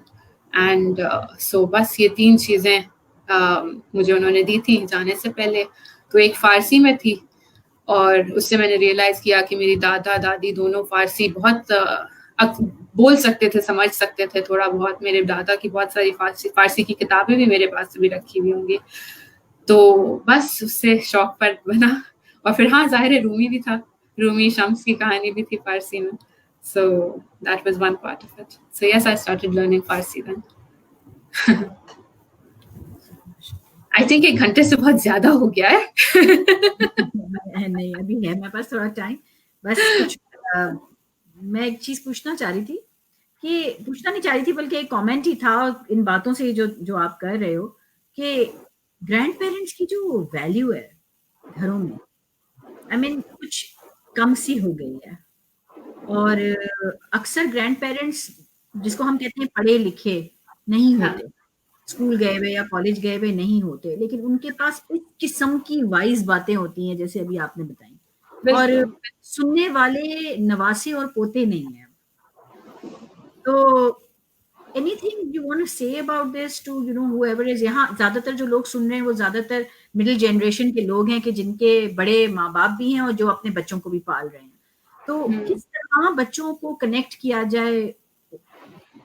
And so बस ये 3 चीजें मुझे उन्होंने दी थी जाने से पहले. तो एक फारसी में थी, और उससे मैंने रियलाइज किया कि मेरी दादा दादी दोनों फारसी बहुत बोल सकते थे, समझ सकते थे थोड़ा बहुत. मेरे दादा की बहुत सारी फारसी की किताबें भी मेरे पास भी रखी हुई होंगी. तो बस उससे शौक पर बना. और फिर हाँ, जाहिर है रूमी भी था, रूमी शम्स की कहानी भी थी फारसी में. So that was one part of it. So yes, I started learning Farsi then. I think 1 घंटे से बहुत ज्यादा हो गया है. नहीं, अभी है मेरे पास थोड़ा टाइम. बस कुछ मैं एक चीज पूछना चाह रही थी, बल्कि एक कमेंट ही था इन बातों से जो आप कर रहे हो, कि ग्रैंड पेरेंट्स की जो वैल्यू है घरों में, I mean, कुछ कम सी हो गई है. और अक्सर ग्रैंड पेरेंट्स जिसको हम कहते हैं पढ़े लिखे नहीं हाँ, होते, स्कूल गए हुए या कॉलेज गए हुए नहीं होते, लेकिन उनके पास इस किस्म की वाइज बातें होती हैं जैसे अभी आपने बताई, और बिल्कुल। सुनने वाले नवासे और पोते नहीं है। तो anything you want to say about this to whoever is, यहाँ ज्यादातर जो लोग सुन रहे हैं वो ज्यादातर मिडिल जनरेशन के लोग हैं कि जिनके बड़े माँ बाप भी हैं और जो अपने बच्चों को भी पाल रहे हैं। तो किस तरह बच्चों को कनेक्ट किया जाए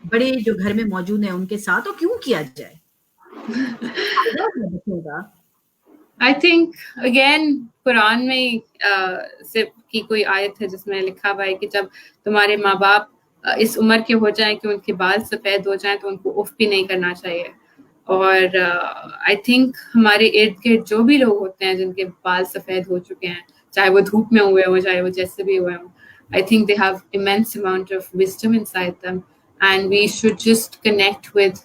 बड़े जो घर में मौजूद हैं उनके साथ, और क्यों किया जाए? फायदा है बच्चों का। आई थिंक अगेन कुरान में सिर्फ की कोई आयत है जिसमें लिखा हुआ है कि जब तुम्हारे माँ बाप इस उम्र के हो जाएं कि उनके बाल सफेद हो जाएं तो उनको उफ भी नहीं करना चाहिए। और आई थिंक हमारे इर्द गिर्द जो भी लोग होते हैं जिनके बाल सफेद हो चुके हैं, चाहे वो धूप में हुए हो चाहे वो जैसे भी हुए हो, I think they have immense amount of wisdom inside them, and we should just connect with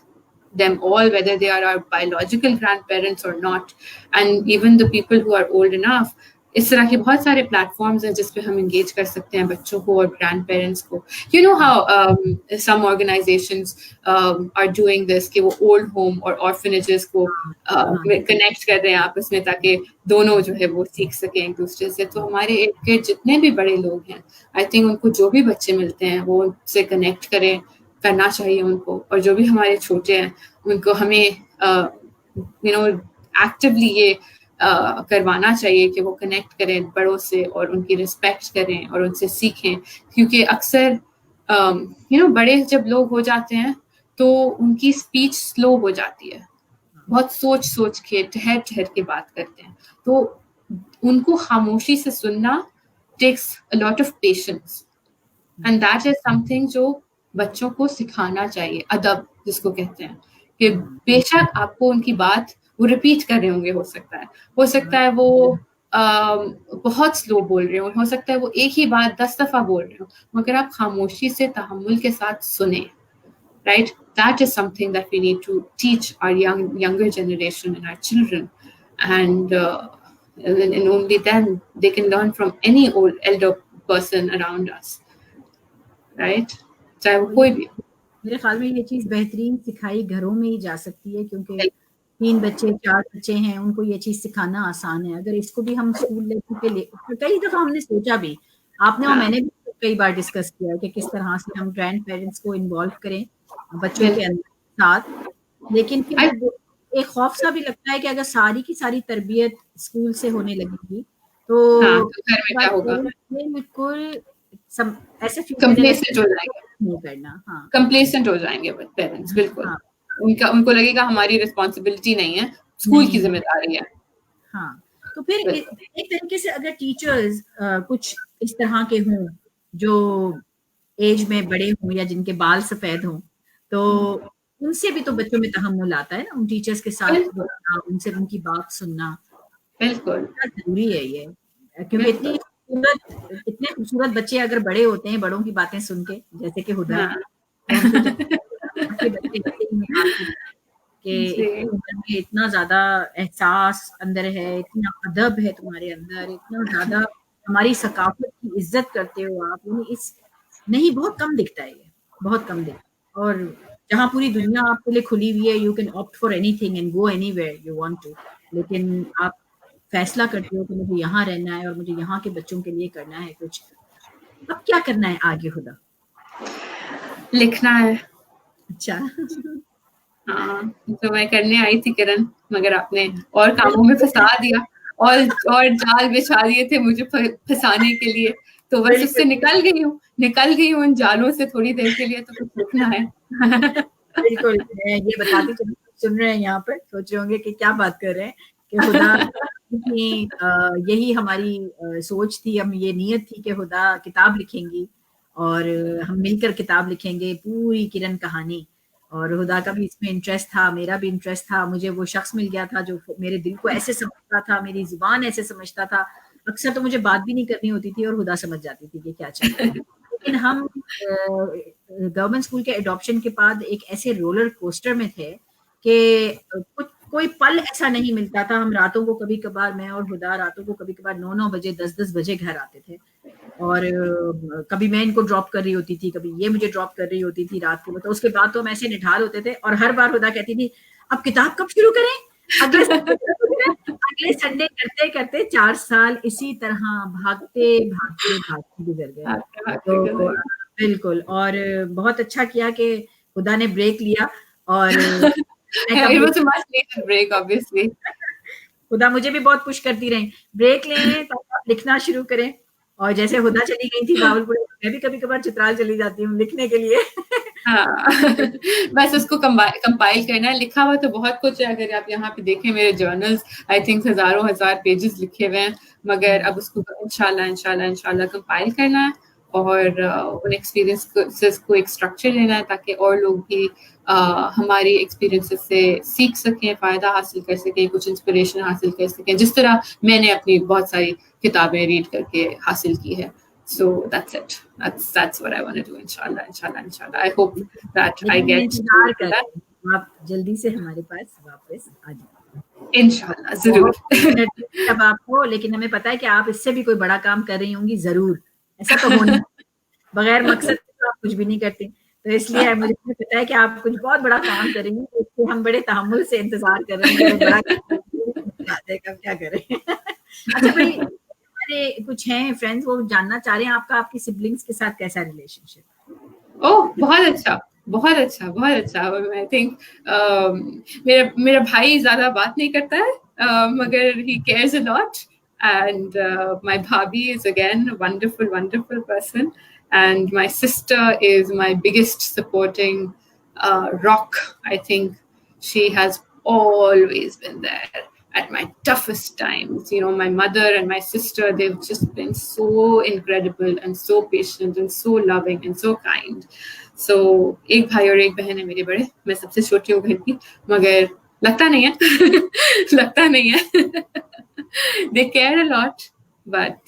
them all, whether they are our biological grandparents or not, and even the people who are old enough. इस तरह के बहुत सारे platforms हैं जिस पे हम engage कर सकते हैं बच्चों को और ग्रैंड पेरेंट्स को। You know how some organisations are doing this कि वो ओल्ड होम और ऑर्फनेजेस को कनेक्ट कर रहे हैं आपस में ताकि दोनों जो है वो सीख सकें एक दूसरे से। तो हमारे इर्द गिर्द जितने भी बड़े लोग हैं, आई थिंक उनको जो भी बच्चे मिलते हैं वो उनसे कनेक्ट करें, करना चाहिए उनको। और जो भी हमारे छोटे हैं उनको हमें एक्टिवली ये करवाना चाहिए कि वो कनेक्ट करें बड़ों से और उनकी रिस्पेक्ट करें और उनसे सीखें। क्योंकि अक्सर बड़े जब लोग हो जाते हैं तो उनकी स्पीच स्लो हो जाती है, बहुत सोच सोच के ठहर ठहर के बात करते हैं। तो उनको खामोशी से सुनना takes a lot of patience, and that is something जो बच्चों को सिखाना चाहिए। अदब जिसको कहते हैं कि बेशक आपको उनकी बात वो रिपीट कर रहे होंगे, हो सकता है वो बहुत स्लो बोल रहे हो सकता है वो एक ही बात 10 दफा बोल रहे हो, मगर आप खामोशी से तहम्मुल के साथ सुने, right? That is something that we need to teach our younger generation and our children, and only then they can learn from any old elder person around us, right? चाहे वो कोई भी। मेरे ख्याल में ये चीज बेहतरीन सिखाई घरों में ही जा सकती है, क्योंकि 3 बच्चे 4 बच्चे हैं, उनको ये चीज सिखाना आसान है। अगर इसको भी हम स्कूल लेवल पे ले, कई दफा हमने सोचा भी, आपने और मैंने भी कई बार डिस्कस किया है कि किस तरह से हम ग्रैंड पेरेंट्स को इन्वॉल्व करें बच्चों के साथ, लेकिन फिर एक खौफ सा भी लगता है कि अगर सारी की सारी तरबियत स्कूल से होने लगेगी तो घर में क्या होगा, बिल्कुल ऐसे कंप्लेसेंट हो जाएंगे, नहीं करना। हाँ, कंप्लेसेंट हो जाएंगे पेरेंट्स, बिल्कुल। हाँ, उनको लगेगा हमारी रिस्पॉन्सिबिलिटी नहीं है, स्कूल की जिम्मेदारी है। हाँ, तो फिर एक तरीके से अगर टीचर्स कुछ इस तरह के हों जो एज में बड़े हों या जिनके बाल सफेद हों, तो उनसे भी तो बच्चों में तहम्मुल आता है ना, उन टीचर्स के साथ बोलना, उनसे उनकी बात सुनना बिल्कुल जरूरी है ये, क्योंकि इतने खूबसूरत बच्चे अगर बड़े होते हैं बड़ों की बातें सुन के, जैसे कि हुदा कि इतनी उम्र में इतना ज्यादा एहसास अंदर है, इतना अदब है तुम्हारे अंदर, इतना ज्यादा हमारी सकाफत की इज्जत करते हो आप, इस नहीं बहुत कम दिखता है ये, बहुत कम दिखता है। और जहाँ पूरी दुनिया आपके लिए खुली हुई है, you can opt for anything and go anywhere you want to, लेकिन आप फैसला करते हो कि मुझे यहाँ रहना है और मुझे यहाँ के बच्चों के लिए करना है कुछ। अब क्या करना है आगे खुदा? लिखना है। अच्छा हाँ, तो मैं करने आई थी किरण, मगर आपने और कामों में फंसा दिया और जाल बिछा दिए थे मुझे फंसाने के लिए, तो बस उससे निकल गई हूँ उन जालों से थोड़ी देर के लिए, तो कुछ लिखना है। बिल्कुल, मैं ये बताती चलूं, सुन रहे हैं यहाँ पर सोच रहे होंगे कि क्या बात कर रहे हैं कि खुदा की यही हमारी सोच थी, हम ये नियत थी कि खुदा किताब लिखेंगी और हम मिलकर किताब लिखेंगे पूरी किरण कहानी, और खुदा का भी इसमें इंटरेस्ट था, मेरा भी इंटरेस्ट था। मुझे वो शख्स मिल गया था जो मेरे दिल को ऐसे समझता था, मेरी जुबान ऐसे समझता था, अक्सर तो मुझे बात भी नहीं करनी होती थी और खुदा समझ जाती थी कि क्या चल रहा है। लेकिन हम गवर्नमेंट स्कूल के एडॉप्शन के बाद एक ऐसे रोलर कोस्टर में थे कि कोई पल ऐसा नहीं मिलता था। हम रातों को कभी कभार, मैं और हुदा रातों को कभी कभार 9-9 बजे 10-10 बजे घर आते थे, और कभी मैं इनको ड्रॉप कर रही होती थी, कभी ये मुझे ड्रॉप कर रही होती थी रात को। तो उसके बाद तो हम ऐसे निठार होते थे, और हर बार हुदा कहती थी अब किताब कब शुरू करें, अगले संडे करते करते 4 साल इसी तरह भागते भागते भागते गुजर गए। तो बिल्कुल, और बहुत अच्छा किया कि हुदा ने ब्रेक लिया, और it was a much needed break, obviously. हुदा मुझे भी बहुत पुश करती रही, ब्रेक लें तो आप लिखना शुरू करें। और जैसे हुदा चली गई थी बावलपुर, मैं भी कभी कभार चित्राल चली जाती हूँ लिखने के लिए। हाँ बस उसको कंपाइल करना है। लिखा हुआ तो बहुत कुछ है, अगर आप यहाँ पे देखें मेरे जर्नल्स, आई थिंक हजारों हजार पेजेस लिखे हुए हैं, मगर अब उसको इंशाल्लाह कंपाइल करना है, और उन एक्सपीरियंसेस को एक स्ट्रक्चर देना है, ताकि और लोग भी हमारी एक्सपीरियंसेस से सीख सकें, फ़ायदा हासिल कर सकें, कुछ इंस्पिरेशन हासिल कर सकें, जिस तरह मैंने अपनी बहुत सारी किताबें रीड करके हासिल की है। So that's it. That's what I want to do. Inshallah. I hope that I get to that. आप जल्दी से हमारे पास वापस आ जाए। इंशाल्लाह जरूर। अब आपको, लेकिन हमें पता है कि आप इससे भी कोई बड़ा काम कर रही होंगी जरूर, ऐसा तो होना बगैर मकसद तो आप कुछ भी नहीं करती, तो इसलिए मुझे पता है कि आप कुछ बहुत बड़ा काम करेंगे, इसलिए हम बड़े तहम्मुल से इंतजार कर रहे हैं बड़ा कब क्या करें। अच्छा भाई, हमारे कुछ हैं फ्रेंड्स, वो जानना चाह रहे हैं आपका, आपकी सिबलिंग्स के साथ कैसा रिलेशनशिप? ओह बहुत अच्छा। आई थिंक मेरा भाई ज्यादा बात नहीं करता है, मगर he cares a lot, and my bhabhi is again a wonderful person, and my sister is my biggest supporting rock. I think she has always been there at my toughest times. You know, my mother and my sister, they've just been so incredible and so patient and so loving and so kind. So एक भाई और एक बहन है मेरे बड़े, मैं सबसे छोटी हूँ घर की, मगर लगता नहीं है they care a lot, but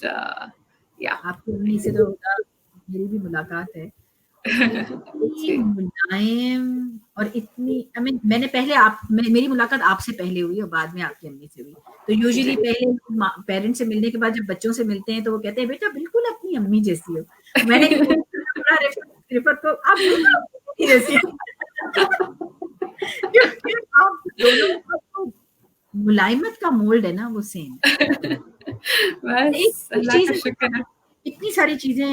yeah. आपकी मम्मी से तो मेरी भी मुलाकात है, मुलायम और इतनी, आई मीन मैंने पहले मेरी मुलाकात आपसे पहले हुई और बाद में आपकी अम्मी से हुई। तो यूजुअली पहले पेरेंट्स से मिलने के बाद जब बच्चों से मिलते हैं तो वो कहते हैं बेटा बिल्कुल अपनी अम्मी जैसी हो। मैंने रिफत को आप बिल्कुल अपनी जैसी आप दोनों मुलायमत का मोल्ड है ना, वो सेम। बस अल्लाह का शुक्र है। इतनी सारी चीजें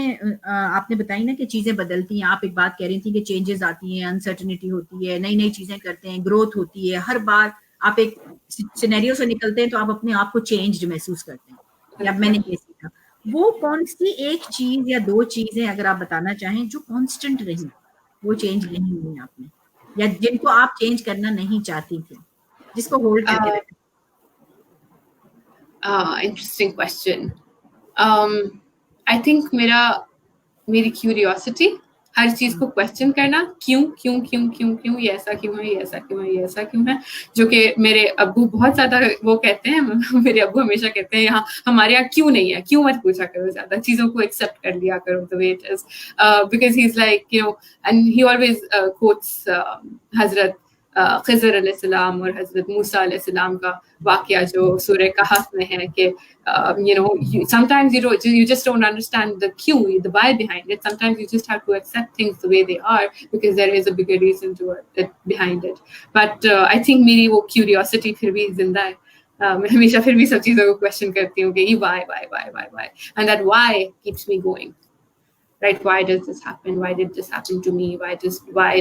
आपने बताई ना कि चीजें बदलती हैं। आप एक बात कह रही थी कि चेंजेस आती हैं, अनसर्टेनिटी होती है, नई नई चीजें करते हैं, ग्रोथ होती है। हर बार आप एक सिनेरियो से निकलते हैं तो आप अपने आप को चेंज्ड महसूस करते हैं। या मैंने ये सीखा, वो कौन सी एक चीज या दो चीजें अगर आप बताना चाहें जो कांस्टेंट रही, वो चेंज नहीं हुई आप में, या जिनको आप चेंज करना नहीं चाहती थी, जिसको होल्ड करके रखें? Interesting question. I think मेरी क्यूरियोसिटी, हर चीज को क्वेश्चन करना, क्यों ये ऐसा क्यों है, जो कि मेरे अब्बू बहुत ज्यादा वो कहते हैं। मेरे अब्बू हमेशा कहते हैं यहाँ हमारे यहाँ क्यों नहीं है, क्यों मत पूछा करो, ज्यादा चीजों को एक्सेप्ट कर लिया करो the way it is, because he's like, you know, and he always quotes हजरत खिज़र अलैहिस्सलाम और हजरत मूसा अलैहिस्सलाम का वाकया जो सूरह कहफ में है कि you know, sometimes you just don't understand the cue, the why behind it. Sometimes you just have to accept things the way they are because there is a bigger reason to it behind it. But I think मेरी वो curiosity फिर भी जिंदा है। मैं हमेशा फिर भी सब चीजों को क्वेश्चन करती हूँ कि why, and that why keeps me going. Right? Why does this happen? Why did this happen to me? Why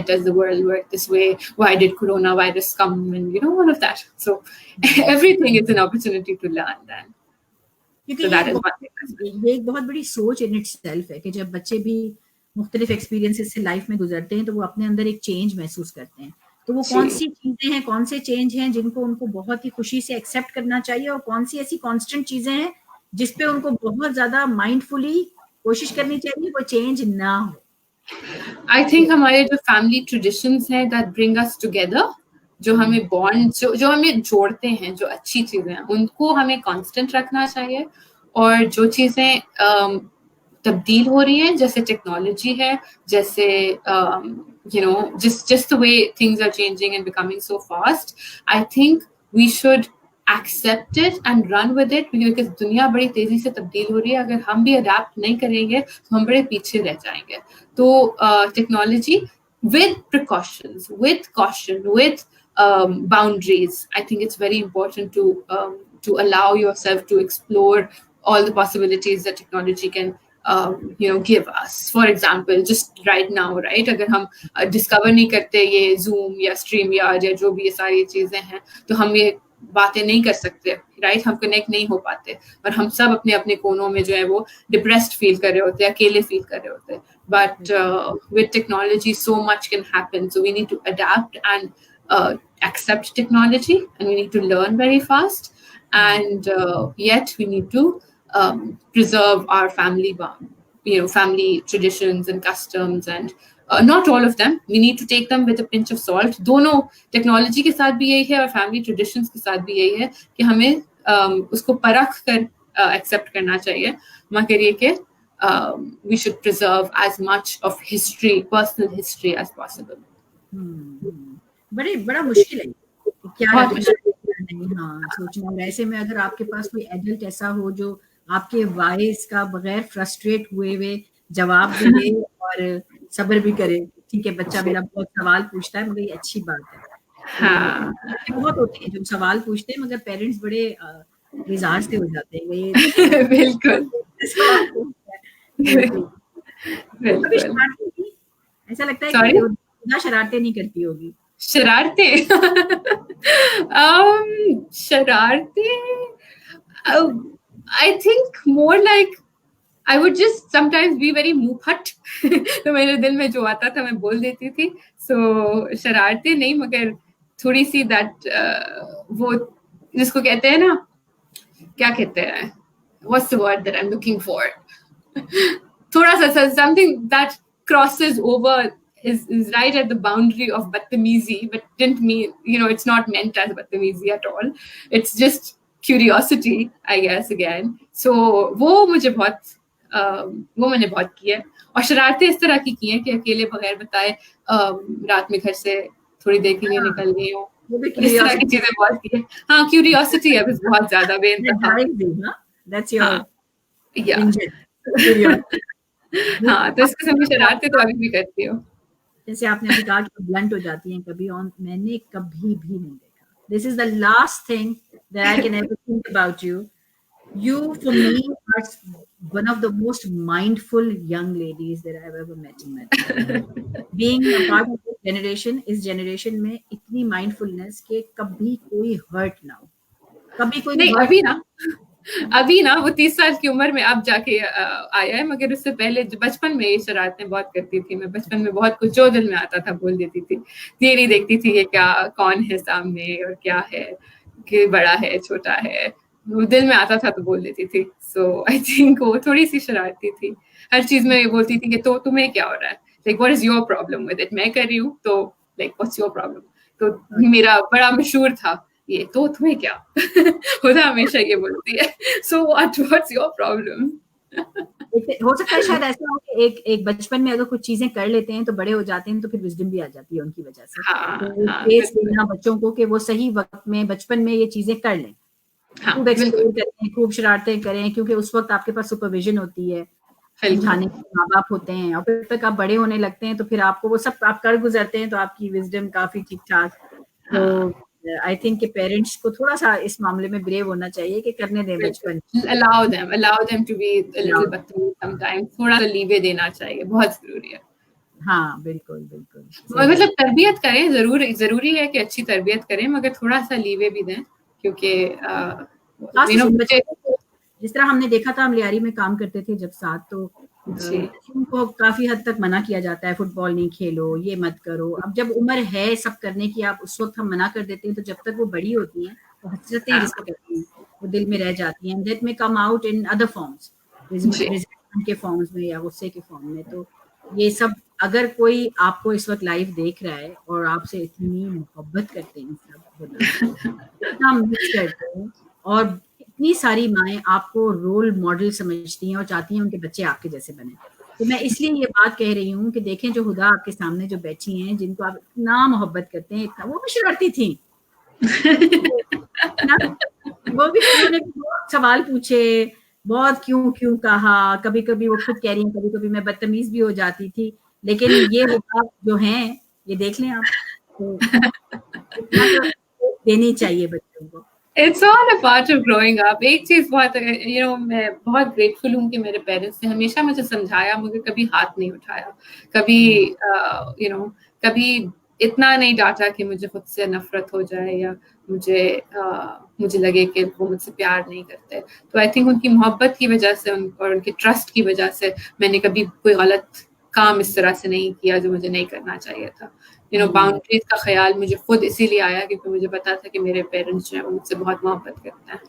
does the world work this way? Why did coronavirus come? And you know, all of that. So everything is an opportunity to learn then. क्योंकि ये एक बहुत बड़ी सोच in itself है कि जब बच्चे भी मुख्तलिफ एक्सपीरियंसेस से लाइफ में गुजरते हैं तो वो अपने अंदर एक चेंज महसूस करते हैं। तो वो कौन सी चीजें हैं, कौन से चेंज हैं जिनको उनको बहुत ही खुशी से एक्सेप्ट करना चाहिए, और कौन सी ऐसी कांस्टेंट चीजें हैं जिसपे उनको बहुत ज्यादा माइंडफुली कोशिश करनी चाहिए वो चेंज ना हो? आई थिंक हमारे जो फैमिली ट्रेडिशंस हैं दैट ब्रिंग अस टुगेदर, जो हमें बॉन्ड, जो हमें जोड़ते हैं, जो अच्छी चीजें हैं उनको हमें कांस्टेंट रखना चाहिए, और जो चीजें तब्दील हो रही हैं जैसे टेक्नोलॉजी है, जैसे you know, just the way things are changing and becoming so fast, I think we should accept it and run with it, because दुनिया बड़ी तेजी से तब्दील हो रही है. अगर हम भी अडेप्ट नहीं करेंगे तो हम बड़े पीछे रह जाएंगे. तो technology with precautions, with caution, with boundaries. I think it's very important to allow yourself to explore all the possibilities that technology can give us. For example, just right now, right, अगर हम discover नहीं करते ये Zoom या StreamYard या जो भी ये सारी चीजें हैं, तो हम ये बातें नहीं कर सकते, राइट. हम कनेक्ट नहीं हो पाते और हम सब अपने अपने कोनों में जो है वो डिप्रेस्ड फील कर रहे होते हैं, अकेले फील कर रहे होते हैं. But with technology, so much can happen. So we need to adapt and accept technology, and we need to learn very fast. And yet we need to preserve our family traditions and customs, and not all of them. We need to take them with a pinch of salt. दोनों technology के साथ भी यही है और family traditions के साथ भी यही है कि हमें उसको परख कर एक्सेप्ट करना चाहिए. मगर ये कि we should preserve as much of history, personal history as possible. बड़ा मुश्किल है क्या नहीं. हाँ, सोचना. ऐसे में अगर आपके पास कोई एडल्ट ऐसा हो जो आपके वॉइस का बगैर फ्रस्ट्रेट हुए जवाब दे और सब्र भी करे. ठीक है, बच्चा मेरा बहुत सवाल पूछता है, मगर ये अच्छी बात है. हाँ, बहुत होते हैं जो सवाल पूछते हैं मगर पेरेंट्स बड़े मिजाज से हो जाते हैं. बिल्कुल. ऐसा लगता है कि शरारतें नहीं करती होगी. शरारतें I think more like I would just sometimes be very मुंहफट. तो मेरे दिल में जो आता था मैं बोल देती थी. So शरारतें नहीं, मगर थोड़ी सी that वो जिसको कहते हैं ना, क्या कहते हैं, what's the word that I'm looking for, थोड़ा सा something that crosses over is right at the boundary of बदतमीजी, but didn't mean, it's not meant as बदतमीजी at all. It's just curiosity, I guess, again. So वो मैंने बहुत किया है. और शरारतें इस तरह की हैं कि अकेले बगैर बताए रात में घर से थोड़ी देर के लिए निकल गई हूँ. इस तरह की चीजें बहुत की है. हाँ, क्यूरियोसिटी है बस बहुत ज्यादा बेइंतहा. That's your हाँ, तो इस किस्म की शरारतें तो अभी भी करती हूँ. जैसे आपने अभी कहा कि ब्लंट हो जाती हैं कभी, और मैंने कभी भी नहीं देखा. This is the last thing that I can ever think about you. You, for me, are one of the most mindful young ladies that I've ever met in my life. Being a part of this generation, इस generation में इतनी mindfulness कि कभी कोई hurt ना हो, कभी कोई नहीं. अभी ना वो 30 साल की उम्र में अब जाके आया है, मगर उससे पहले बचपन में ये शरारतें बहुत करती थी. मैं बचपन में बहुत कुछ जो दिल में आता था बोल देती थी. ये नहीं देखती थी कि क्या कौन है सामने और क्या है, कि बड़ा है छोटा है, वो दिल में आता था तो बोल देती थी. सो आई थिंक वो थोड़ी सी शरारती थी. हर चीज में बोलती थी कि तो तुम्हें क्या हो रहा है, like what is your problem with it. मैं कर रही हूँ तो लाइक व्हाट्स योर प्रॉब्लम. तो मेरा बड़ा मशहूर था ये, तो तुम्हें क्या होता, हमेशा ये बोलती है. So what's your problem. हो सकता है शायद ऐसा हो कि एक बचपन में अगर कुछ चीजें कर लेते हैं तो बड़े हो जाते हैं तो फिर विजडम भी आ जाती है उनकी वजह से. तो देना बच्चों को कि वो सही वक्त में बचपन में ये चीजें कर लें, खूब एक्सप्लोर करें, खूब शरारतें करें, क्योंकि उस वक्त आपके पास सुपरविजन होती है, समझाने के माँ बाप होते हैं, और फिर तक आप बड़े होने लगते हैं तो फिर आपको वो सब आप कर गुजरते हैं तो आपकी विजडम काफी ठीक ठाक. तो आई थिंक कि पेरेंट्स को थोड़ा सा इस मामले में ब्रेव होना चाहिए कि करने दें बचपन. allow them to be a little बदतमीज sometimes. थोड़ा सा लीवे देना चाहिए, बहुत जरूरी है. हाँ, बिल्कुल. मतलब तरबियत करें, जरूरी है कि अच्छी तरबियत करें, मगर थोड़ा सा लीवे भी दें, क्योंकि जिस तरह हमने देखा था, हम लियारी में काम करते थे जब साथ, तो उनको काफी हद तक मना किया जाता है, फुटबॉल नहीं खेलो, ये मत करो. अब जब उम्र है सब करने की, आप उस वक्त हम मना कर देते हैं, तो जब तक वो बड़ी होती हैं वो हसरतें जिसको कहती हैं वो दिल में रह जाती हैं. दैट में come out in other forms, result के फॉर्म्स में या गुस्से के फॉर्म में. तो ये सब, अगर कोई आपको इस वक्त लाइव देख रहा है और आपसे इतनी मोहब्बत करते हैं, सब इतना मिस करते हैं, और इतनी सारी माएँ आपको रोल मॉडल समझती हैं और चाहती हैं उनके बच्चे आपके जैसे बने. तो मैं इसलिए ये बात कह रही हूँ कि देखें जो खुदा आपके सामने जो बैठी हैं, जिनको आप इतना मोहब्बत करते हैं, इतना, वो भी शरारती थी, ना, वो भी उन्होंने बहुत सवाल पूछे, बहुत क्यों कहा, कभी-कभी वो खुद कह रही हैं, कभी-कभी मैं बदतमीज़ भी हो जाती थी, लेकिन ये हिसाब जो हैं, ये देख लें आप, तो इतना तो देनी चाहिए बच्चों को। It's all a part of growing up. एक चीज बहुत मैं बहुत ग्रेटफुल हूँ कि मेरे पेरेंट्स ने हमेशा मुझे समझाया, मगर कभी हाथ नहीं उठाया, कभी कभी इतना नहीं डांटा कि मुझे खुद से नफरत हो जाए या मुझे लगे कि वो मुझसे प्यार नहीं करते। तो आई थिंक उनकी मोहब्बत की वजह से और उनके ट्रस्ट की वजह से मैंने कभी कोई गलत काम इस तरह से नहीं किया जो मुझे नहीं करना चाहिए था। बाउंड्रीज का ख्याल मुझे खुद इसीलिए आया क्योंकि मुझे पता था कि मेरे पेरेंट्स जो है वो मुझसे बहुत मोहब्बत करते हैं।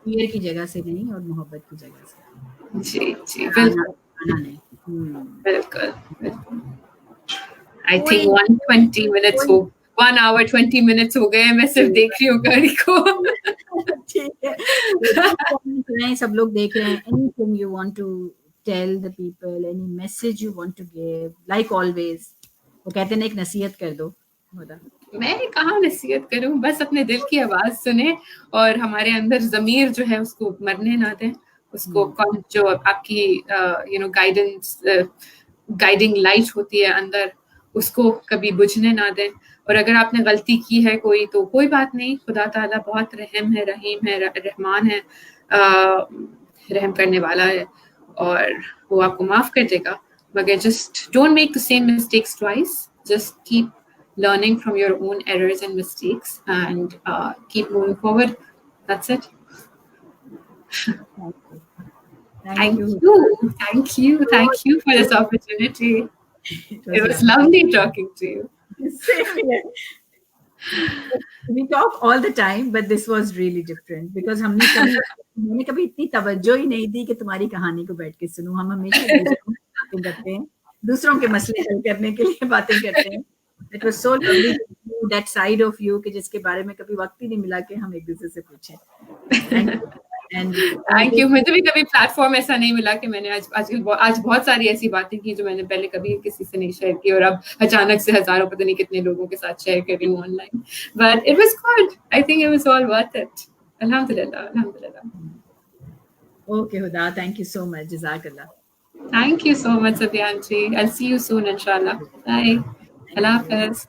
फियर की जगह से नहीं और मोहब्बत की जगह से। जी जी बिल्कुल। आई थिंक 120 मिनट्स हो 1 hour 20 minutes हो गए, मैं सिर्फ देख रही हूँ घड़ी को। ठीक है, सब लोग देख रहे हैं। Anything you want to tell the people, any message you want to give, like always, वो कहते हैं एक नसीहत कर दो। मैं कहाँ नसीहत करूँ, बस अपने दिल की आवाज सुने और हमारे अंदर ज़मीर जो है उसको मरने ना दें, उसको जो आपकी गाइडेंस गाइडिंग लाइट होती है अंदर, उसको कभी बुझने ना दें। और अगर आपने गलती की है कोई, तो कोई बात नहीं, खुदा ताला बहुत रहम है, रहीम है, रहमान है, रहम करने वाला है और वो आपको माफ कर देगा। मगर just don't make the same mistakes twice, just keep learning from your own errors and mistakes and keep moving forward. That's it. Thank you for this opportunity. It was lovely talking to you. We talk all the time, but this was really different because मैंने कभी इतनी तवज्जो ही नहीं दी कि तुम्हारी कहानी को बैठ के सुनूं। हम हमेशा बातें करते हैं, दूसरों के मसले हल करने के लिए बातें करते हैं। It was so lovely to see that side of you कि जिसके बारे में कभी वक्त ही नहीं मिला कि हम एक दूसरे से पूछें। Thank you. मुझे भी कभी प्लेटफॉर्म ऐसा नहीं मिला कि मैंने आज बहुत सारी ऐसी बातें की जो मैंने पहले कभी किसी से नहीं शेयर की और अब अचानक से हजारों पता नहीं कितने लोगों के साथ शेयर कर रही हूँ online. But it was good. I think it was all worth it. Alhamdulillah. Okay, Huda. Thank you so much. Jazakallah. Thank you so much, Sabyanji. I'll see you soon, inshallah. Bye. Allah Hafiz.